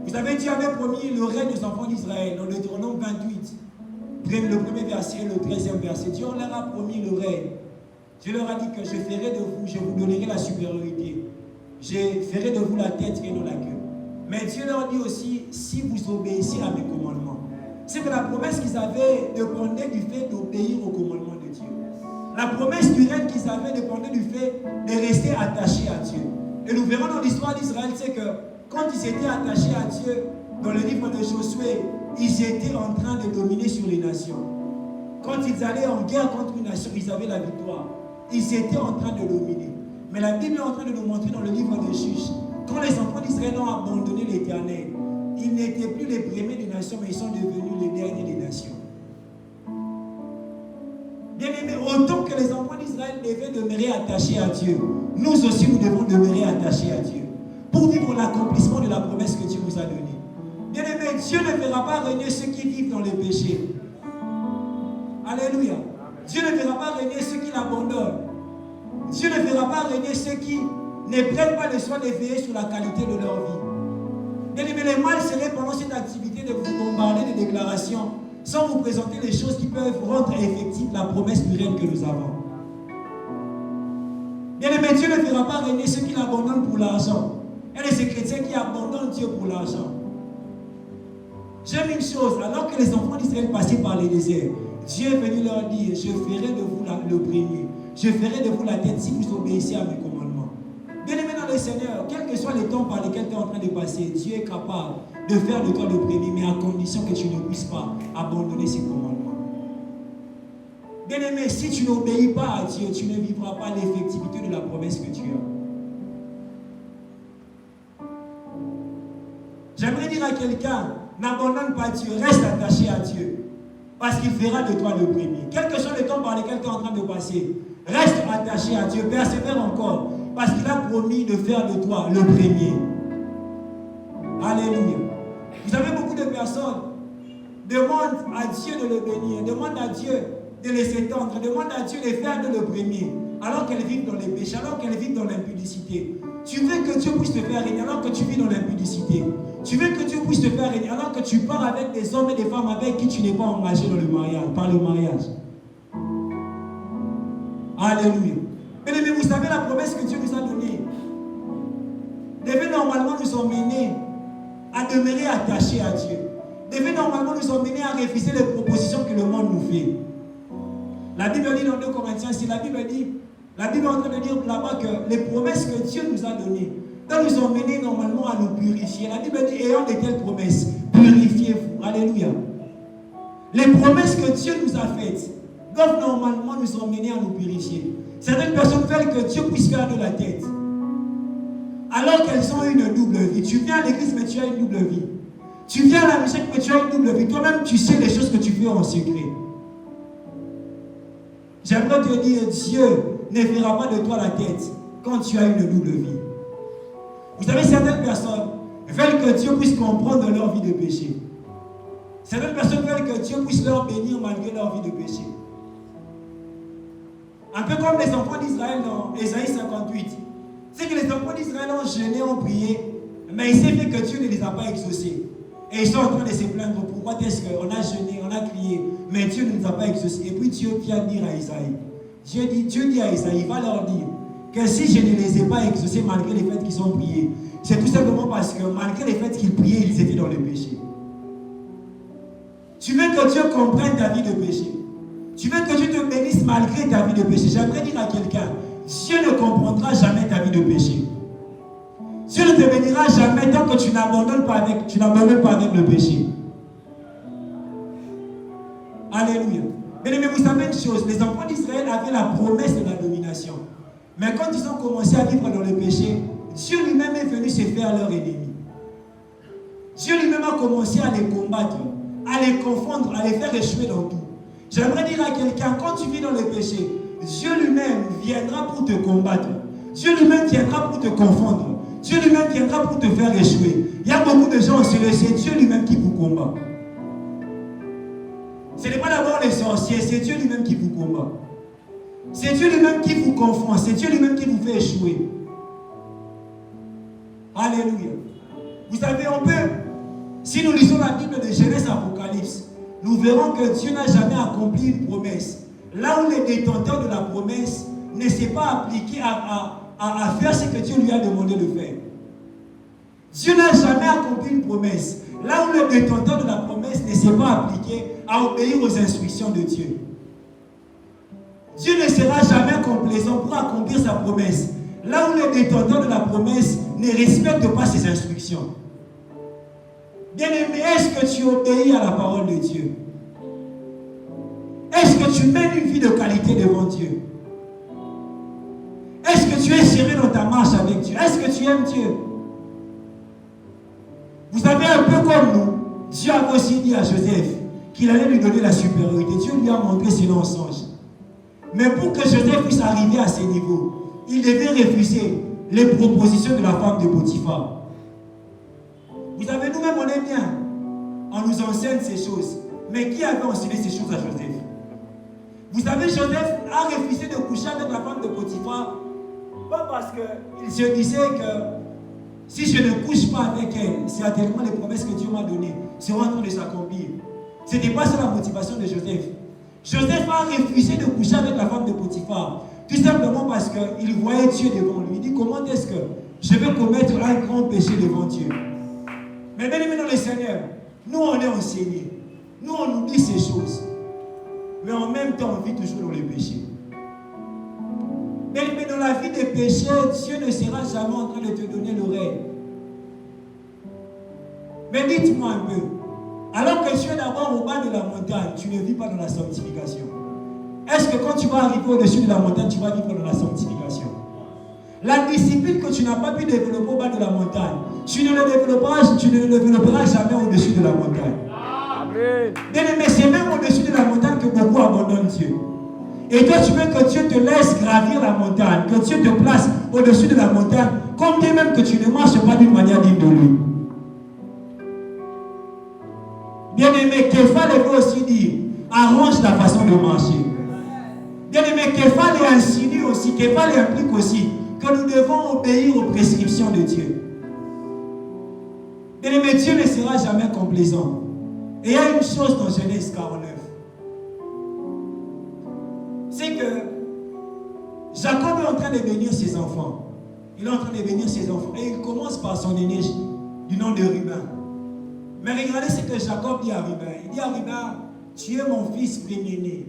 Vous savez, Dieu avait promis le règne des enfants d'Israël dans Deutéronome 28, le premier verset et le 13e verset. Dieu leur a promis le règne. Dieu leur a dit que je ferai de vous, je vous donnerai la supériorité. Je ferai de vous la tête et non la queue. Mais Dieu leur dit aussi, si vous obéissez à mes commandements. C'est que la promesse qu'ils avaient dépendait du fait d'obéir aux commandements de Dieu. La promesse du règne qu'ils avaient dépendait du fait de rester attachés à Dieu. Et nous verrons dans l'histoire d'Israël, c'est que quand ils étaient attachés à Dieu, dans le livre de Josué, ils étaient en train de dominer sur les nations. Quand ils allaient en guerre contre une nation, ils avaient la victoire. Ils étaient en train de dominer. Mais la Bible est en train de nous montrer dans le livre des Juges, quand les enfants d'Israël ont abandonné l'Éternel, ils n'étaient plus les premiers des nations, mais ils sont devenus les derniers des nations. Bien aimés, autant que les enfants d'Israël devaient demeurer attachés à Dieu, nous aussi nous devons demeurer attachés à Dieu pour vivre l'accomplissement de la promesse que Dieu nous a donnée. Bien aimés, Dieu ne fera pas régner ceux qui vivent dans les péchés. Alléluia. Dieu ne fera pas régner ceux qui l'abandonnent. Dieu ne fera pas régner ceux qui ne prennent pas le soin de veiller sur la qualité de leur vie. Bien aimés, le mal serait pendant cette activité de vous bombarder de déclarations sans vous présenter les choses qui peuvent rendre effective la promesse du règne que nous avons. Bien aimé, Dieu ne fera pas régner ceux qui l'abandonnent pour l'argent. Et les chrétiens qui abandonnent Dieu pour l'argent. J'aime une chose, alors que les enfants d'Israël passaient par les déserts, Dieu est venu leur dire, je ferai de vous le premier, je ferai de vous la tête si vous obéissez à mes commandements. Bien aimé dans le Seigneur, quel que soit les temps par lesquels tu es en train de passer, Dieu est capable de faire de toi le premier, mais à condition que tu ne puisses pas abandonner ses commandements. Bien aimé, si tu n'obéis pas à Dieu, tu ne vivras pas l'effectivité de la promesse que tu as. J'aimerais dire à quelqu'un, n'abandonne pas Dieu, reste attaché à Dieu. Parce qu'il fera de toi le premier. Quel que soit le temps par lequel tu es en train de passer, reste attaché à Dieu, persévère encore. Parce qu'il a promis de faire de toi le premier. Alléluia. Vous savez, beaucoup de personnes demandent à Dieu de le bénir, demandent à Dieu de les étendre, demandent à Dieu de faire de le premier, alors qu'elles vivent dans les péchés, alors qu'elles vivent dans l'impudicité. Tu veux que Dieu puisse te faire régner alors que tu vis dans l'impudicité. Tu veux que Dieu puisse te faire régner alors que tu pars avec des hommes et des femmes avec qui tu n'es pas engagé dans le mariage, par le mariage. Alléluia. Mais vous savez la promesse que Dieu nous a donnée devait normalement nous emmener à demeurer attachés à Dieu. Devait normalement nous emmener à refuser les propositions que le monde nous fait. La Bible dit dans 2 Corinthiens, si la Bible est en train de dire là-bas que les promesses que Dieu nous a données doivent nous emmener normalement à nous purifier. La Bible dit, ayant de telles promesses, purifiez-vous. Alléluia. Les promesses que Dieu nous a faites doivent normalement nous emmener à nous purifier. Certaines personnes veulent que Dieu puisse faire de la tête, alors qu'elles ont une double vie. Tu viens à l'église, mais tu as une double vie. Tu viens à la musique, mais tu as une double vie. Toi-même, tu sais les choses que tu fais en secret. J'aimerais te dire, Dieu ne fera pas de toi la tête quand tu as une double vie. Vous savez, certaines personnes veulent que Dieu puisse comprendre leur vie de péché. Certaines personnes veulent que Dieu puisse leur bénir malgré leur vie de péché. Un peu comme les enfants d'Israël dans Ésaïe 58. C'est que les enfants d'Israël ont jeûné, ont prié, mais il s'est fait que Dieu ne les a pas exaucés. Et ils sont en train de se plaindre. Pourquoi est-ce qu'on a jeûné, on a crié, mais Dieu ne les a pas exaucés. Et puis Dieu vient dire à Isaïe, Dieu dit à Isaïe, il va leur dire que si je ne les ai pas exaucés malgré les faits qu'ils ont prié, c'est tout simplement parce que malgré les faits qu'ils priaient, ils étaient dans le péché. Tu veux que Dieu comprenne ta vie de péché. Tu veux que Dieu te bénisse malgré ta vie de péché. J'aimerais dire à quelqu'un, Dieu ne comprendra jamais ta vie de péché. Dieu ne te bénira jamais tant que tu n'abandonnes pas avec le péché. Alléluia. Mais vous savez une chose, les enfants d'Israël avaient la promesse de la domination. Mais quand ils ont commencé à vivre dans le péché, Dieu lui-même est venu se faire leur ennemi. Dieu lui-même a commencé à les combattre, à les confondre, à les faire échouer dans tout. J'aimerais dire à quelqu'un, quand tu vis dans le péché, Dieu lui-même viendra pour te combattre. Dieu lui-même viendra pour te confondre. Dieu lui-même viendra pour te faire échouer. Il y a beaucoup de gens, c'est Dieu lui-même qui vous combat. Ce n'est pas d'abord les sorciers, c'est Dieu lui-même qui vous combat. C'est Dieu lui-même qui vous confond, c'est Dieu lui-même qui vous fait échouer. Alléluia. Vous savez, on peut, si nous lisons la Bible de Genèse Apocalypse, nous verrons que Dieu n'a jamais accompli une promesse. Là où les détenteurs de la promesse ne s'est pas appliqué à faire ce que Dieu lui a demandé de faire. Dieu n'a jamais accompli une promesse. Là où le détenteur de la promesse ne s'est pas appliqué à obéir aux instructions de Dieu. Dieu ne sera jamais complaisant pour accomplir sa promesse. Là où le détenteur de la promesse ne respecte pas ses instructions. Bien-aimé, est-ce que tu obéis à la parole de Dieu? Est-ce que tu mènes une vie de qualité devant Dieu? Est-ce que tu es sérieux dans ta marche avec Dieu? Est-ce que tu aimes Dieu? Vous savez, un peu comme nous, Dieu a aussi dit à Joseph qu'il allait lui donner la supériorité. Dieu lui a montré ses mensonges. Mais pour que Joseph puisse arriver à ce niveau, il devait refuser les propositions de la femme de Potiphar. Vous savez, nous-mêmes, on est bien. On nous enseigne ces choses. Mais qui avait enseigné ces choses à Joseph? Vous savez, Joseph a refusé de coucher avec la femme de Potiphar, pas parce qu'il se disait que si je ne couche pas avec elle, certainement les promesses que Dieu m'a données seront en train de s'accomplir. Ce n'était pas ça la motivation de Joseph. Joseph a refusé de coucher avec la femme de Potiphar, tout simplement parce qu'il voyait Dieu devant lui. Il dit, comment est-ce que je vais commettre un grand péché devant Dieu? Mais bien aimé dans le Seigneur, nous on est enseignés. Nous on oublie ces choses. Mais en même temps, on vit toujours dans le péché. Mais dans la vie des péchés, Dieu ne sera jamais en train de te donner l'oreille. Mais dites-moi un peu, alors que tu es d'abord au bas de la montagne, tu ne vis pas dans la sanctification. Est-ce que quand tu vas arriver au-dessus de la montagne, tu vas vivre dans la sanctification? La discipline que tu n'as pas pu développer au bas de la montagne, tu ne le développeras jamais au-dessus de la montagne. Amen. Mais c'est même au-dessus de la montagne que beaucoup abandonnent Dieu. Et toi, tu veux que Dieu te laisse gravir la montagne, que Dieu te place au-dessus de la montagne, comme bien même que tu ne marches pas d'une manière digne de lui. Bien-aimé, Képhale veut aussi dire, arrange ta façon de marcher. Bien-aimé, Képhale insinue aussi, Képhale implique aussi que nous devons obéir aux prescriptions de Dieu. Bien-aimé, Dieu ne sera jamais complaisant. Et il y a une chose dans Genèse 49. C'est que Jacob est en train de bénir ses enfants. Il est en train de bénir ses enfants. Et il commence par son aîné du nom de Ruben. Mais regardez ce que Jacob dit à Ruben. Il dit à Ruben, tu es mon fils premier-né.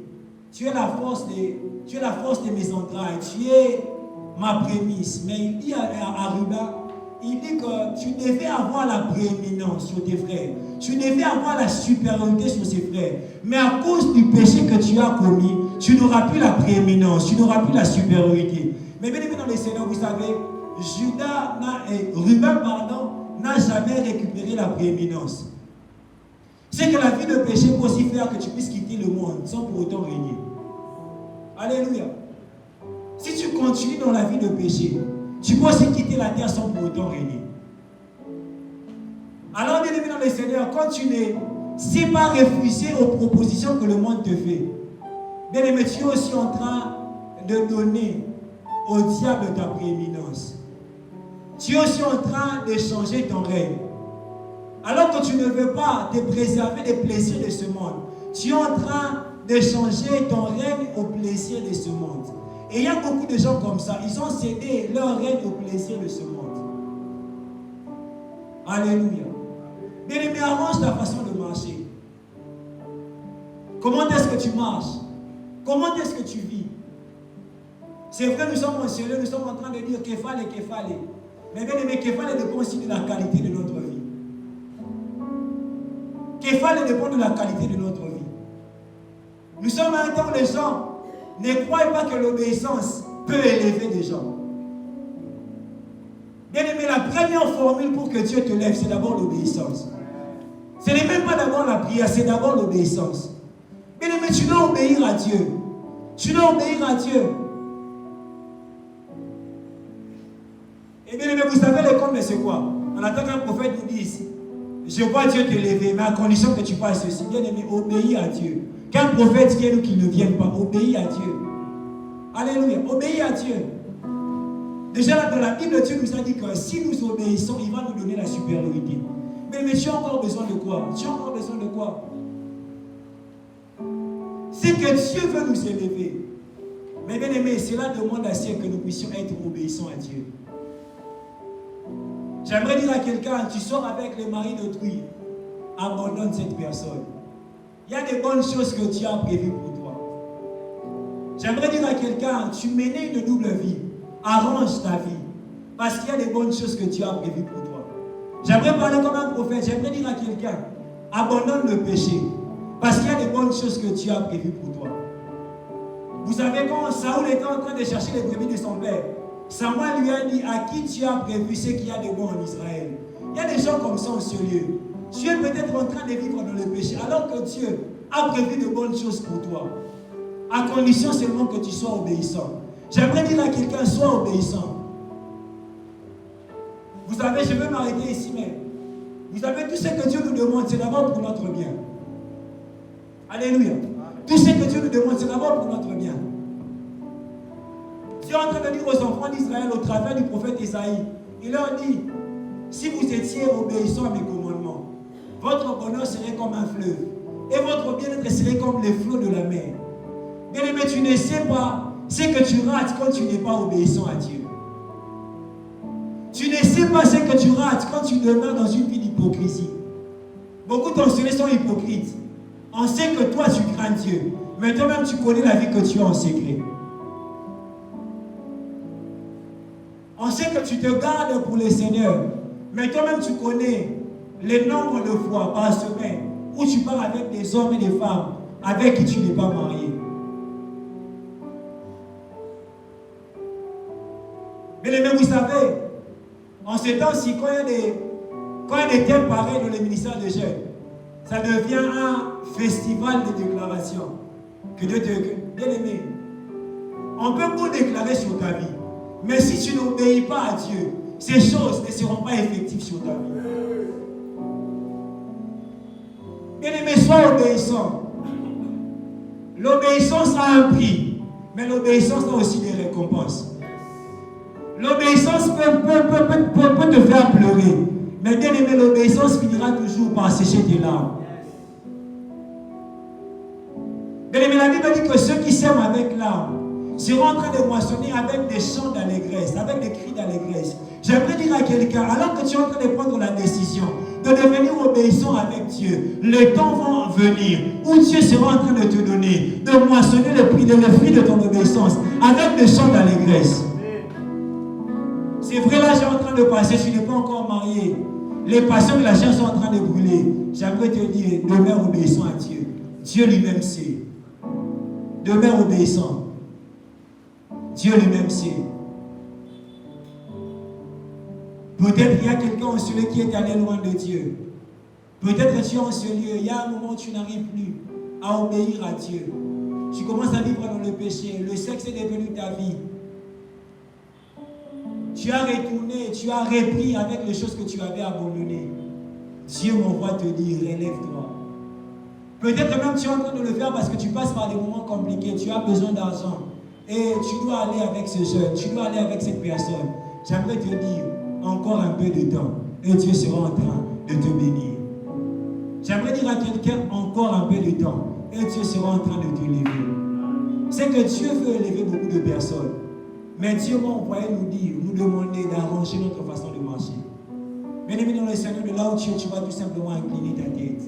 Tu es la force de mes entrailles. Tu es ma prémisse. Mais il dit à Ruben, il dit que tu devais avoir la prééminence sur tes frères. Tu devais avoir la supériorité sur ses frères. Mais à cause du péché que tu as commis, tu n'auras plus la prééminence, tu n'auras plus la supériorité. Mais bien aimé dans les Seigneurs, vous savez, Ruben n'a jamais récupéré la prééminence. C'est que la vie de péché peut aussi faire que tu puisses quitter le monde sans pour autant régner. Alléluia. Si tu continues dans la vie de péché, tu peux aussi quitter la terre sans pour autant régner. Alors, bien aimé dans les Seigneurs, quand tu ne sais pas refuser aux propositions que le monde te fait, bien aimé, tu es aussi en train de donner au diable ta prééminence. Tu es aussi en train de changer ton règne. Alors que tu ne veux pas te préserver des plaisirs de ce monde, tu es en train de changer ton règne au plaisir de ce monde. Et il y a beaucoup de gens comme ça, ils ont cédé leur règne au plaisir de ce monde. Alléluia. Bien aimé, arrange ta façon de marcher. Comment est-ce que tu marches? Comment est-ce que tu vis? C'est vrai, nous sommes mentionnés, nous sommes en train de dire Képhale. Mais bien aimé, Képhale dépend aussi de la qualité de notre vie. Képhale dépend de la qualité de notre vie. Nous sommes à un temps où les gens ne croient pas que l'obéissance peut élever des gens. Bien aimé, la première formule pour que Dieu te lève, c'est d'abord l'obéissance. Ce n'est même pas d'abord la prière, c'est d'abord l'obéissance. Bien aimé, tu dois obéir à Dieu. Tu dois obéir à Dieu. Et bien aimé, vous savez le comble, c'est quoi? On attend qu'un prophète nous dise, je vois Dieu te lever, mais à condition que tu fasses ceci. Bien aimé, obéis à Dieu. Qu'un prophète vienne ou qu'il ne vienne pas, obéis à Dieu. Alléluia, obéis à Dieu. Déjà dans la Bible, Dieu nous a dit que si nous obéissons, il va nous donner la supériorité. Mais tu as encore besoin de quoi? Tu as encore besoin de quoi? C'est que Dieu veut nous élever. Mais bien aimé, cela demande à ce que nous puissions être obéissants à Dieu. J'aimerais dire à quelqu'un, tu sors avec le mari d'autrui, abandonne cette personne. Il y a des bonnes choses que Dieu a prévues pour toi. J'aimerais dire à quelqu'un, tu menais une double vie, arrange ta vie, parce qu'il y a des bonnes choses que Dieu a prévues pour toi. J'aimerais parler comme un prophète, j'aimerais dire à quelqu'un, abandonne le péché, parce qu'il y a des bonnes choses que Dieu a prévues pour toi. Vous savez, quand Saoul était en train de chercher les brebis de son père, Samuel lui a dit, à qui tu as prévu ce qu'il y a de bon en Israël? Il y a des gens comme ça en ce lieu. Tu es peut-être en train de vivre dans le péché, alors que Dieu a prévu de bonnes choses pour toi. À condition seulement que tu sois obéissant. J'aimerais dire à quelqu'un, sois obéissant. Vous savez, je veux m'arrêter ici, mais vous savez, tout ce que Dieu nous demande, c'est d'abord pour notre bien. Alléluia. Tout ce que Dieu nous demande, c'est d'abord pour notre bien. Dieu est en train de dire aux enfants d'Israël au travers du prophète Isaïe, il leur dit, si vous étiez obéissants à mes commandements, votre bonheur serait comme un fleuve et votre bien-être serait comme les flots de la mer. Bien aimé, tu ne sais pas ce que tu rates quand tu n'es pas obéissant à Dieu. Tu ne sais pas ce que tu rates quand tu demeures dans une vie d'hypocrisie. Beaucoup d'entre eux sont hypocrites. On sait que toi tu crains Dieu, mais toi-même tu connais la vie que tu as en secret. On sait que tu te gardes pour le Seigneur, mais toi-même tu connais le nombre de fois par semaine où tu pars avec des hommes et des femmes avec qui tu n'es pas marié. Mais vous savez, en ces temps-ci, quand il y a des thèmes pareils dans les ministères des jeunes, ça devient un festival de déclaration. Que Dieu te... Bien aimé, on peut beaucoup déclarer sur ta vie, mais si tu n'obéis pas à Dieu, ces choses ne seront pas effectives sur ta vie. Bien aimé, sois obéissant. L'obéissance a un prix, mais l'obéissance a aussi des récompenses. L'obéissance peut te faire pleurer, mais bien aimé, l'obéissance finira toujours par sécher tes larmes. Bien aimé, la Bible dit que ceux qui sèment avec larmes seront en train de moissonner avec des chants d'allégresse, avec des cris d'allégresse. J'aimerais dire à quelqu'un, alors que tu es en train de prendre la décision de devenir obéissant avec Dieu, le temps va venir où Dieu sera en train de te donner, de moissonner le fruit de ton obéissance avec des chants d'allégresse. C'est vrai, là, j'ai en train de passer, tu n'es pas encore marié. Les passions de la chair sont en train de brûler. J'aimerais te dire, demeure obéissant à Dieu. Dieu lui-même sait. demeure obéissant. Dieu lui-même sait. Peut-être il y a quelqu'un en ce lieu qui est allé loin de Dieu. Peut-être que tu es en ce lieu, il y a un moment où tu n'arrives plus à obéir à Dieu. Tu commences à vivre dans le péché. Le sexe est devenu ta vie. Tu as retourné, tu as repris avec les choses que tu avais abandonnées. Dieu m'envoie te dire, relève-toi. Peut-être même tu es en train de le faire parce que tu passes par des moments compliqués. Tu as besoin d'argent. Et tu dois aller avec ce jeune, tu dois aller avec cette personne. J'aimerais te dire, encore un peu de temps. Et Dieu sera en train de te bénir. J'aimerais dire à quelqu'un, encore un peu de temps. Et Dieu sera en train de te lever. C'est que Dieu veut élever beaucoup de personnes. Mais Dieu m'a envoyé nous dire, nous demander d'arranger notre façon de marcher. Bien-aimé dans le Seigneur, de là où tu es, tu vas tout simplement incliner ta tête.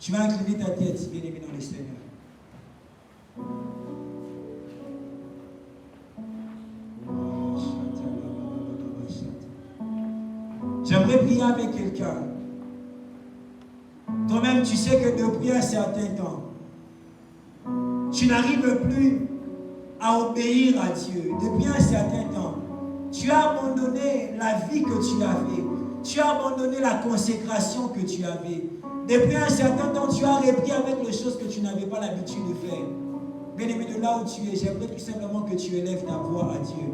Tu vas incliner ta tête, bien-aimé dans le Seigneur. J'aimerais prier avec quelqu'un. Toi-même, tu sais que depuis un certain temps, tu n'arrives plus à obéir à Dieu. Depuis un certain temps, tu as abandonné la vie que tu avais. Tu as abandonné la consécration que tu avais. Depuis un certain temps, tu as repris avec les choses que tu n'avais pas l'habitude de faire. Bien-aimé, de là où tu es, j'aimerais tout simplement que tu élèves ta voix à Dieu.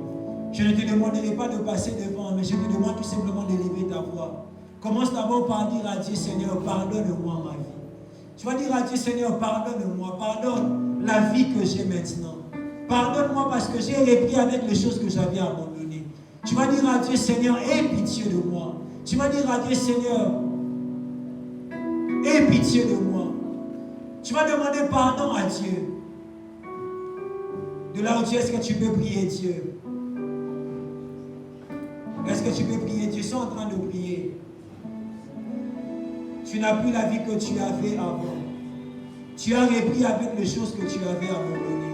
Je ne te demanderai pas de passer devant, mais je te demande tout simplement d'élever ta voix. Commence d'abord par dire à Dieu, Seigneur, pardonne-moi ma vie. Tu vas dire à Dieu, Seigneur, pardonne-moi, pardonne la vie que j'ai maintenant. Pardonne-moi parce que j'ai repris avec les choses que j'avais abandonnées. Tu vas dire à Dieu, Seigneur, aie pitié de moi. Tu vas dire à Dieu, Seigneur, aie pitié de moi. Tu vas demander pardon à Dieu. De là où tu es, est-ce que tu peux prier Dieu? Est-ce que tu peux prier Dieu? Ils sont en train de prier. Tu n'as plus la vie que tu avais avant. Tu as repris avec les choses que tu avais abandonnées.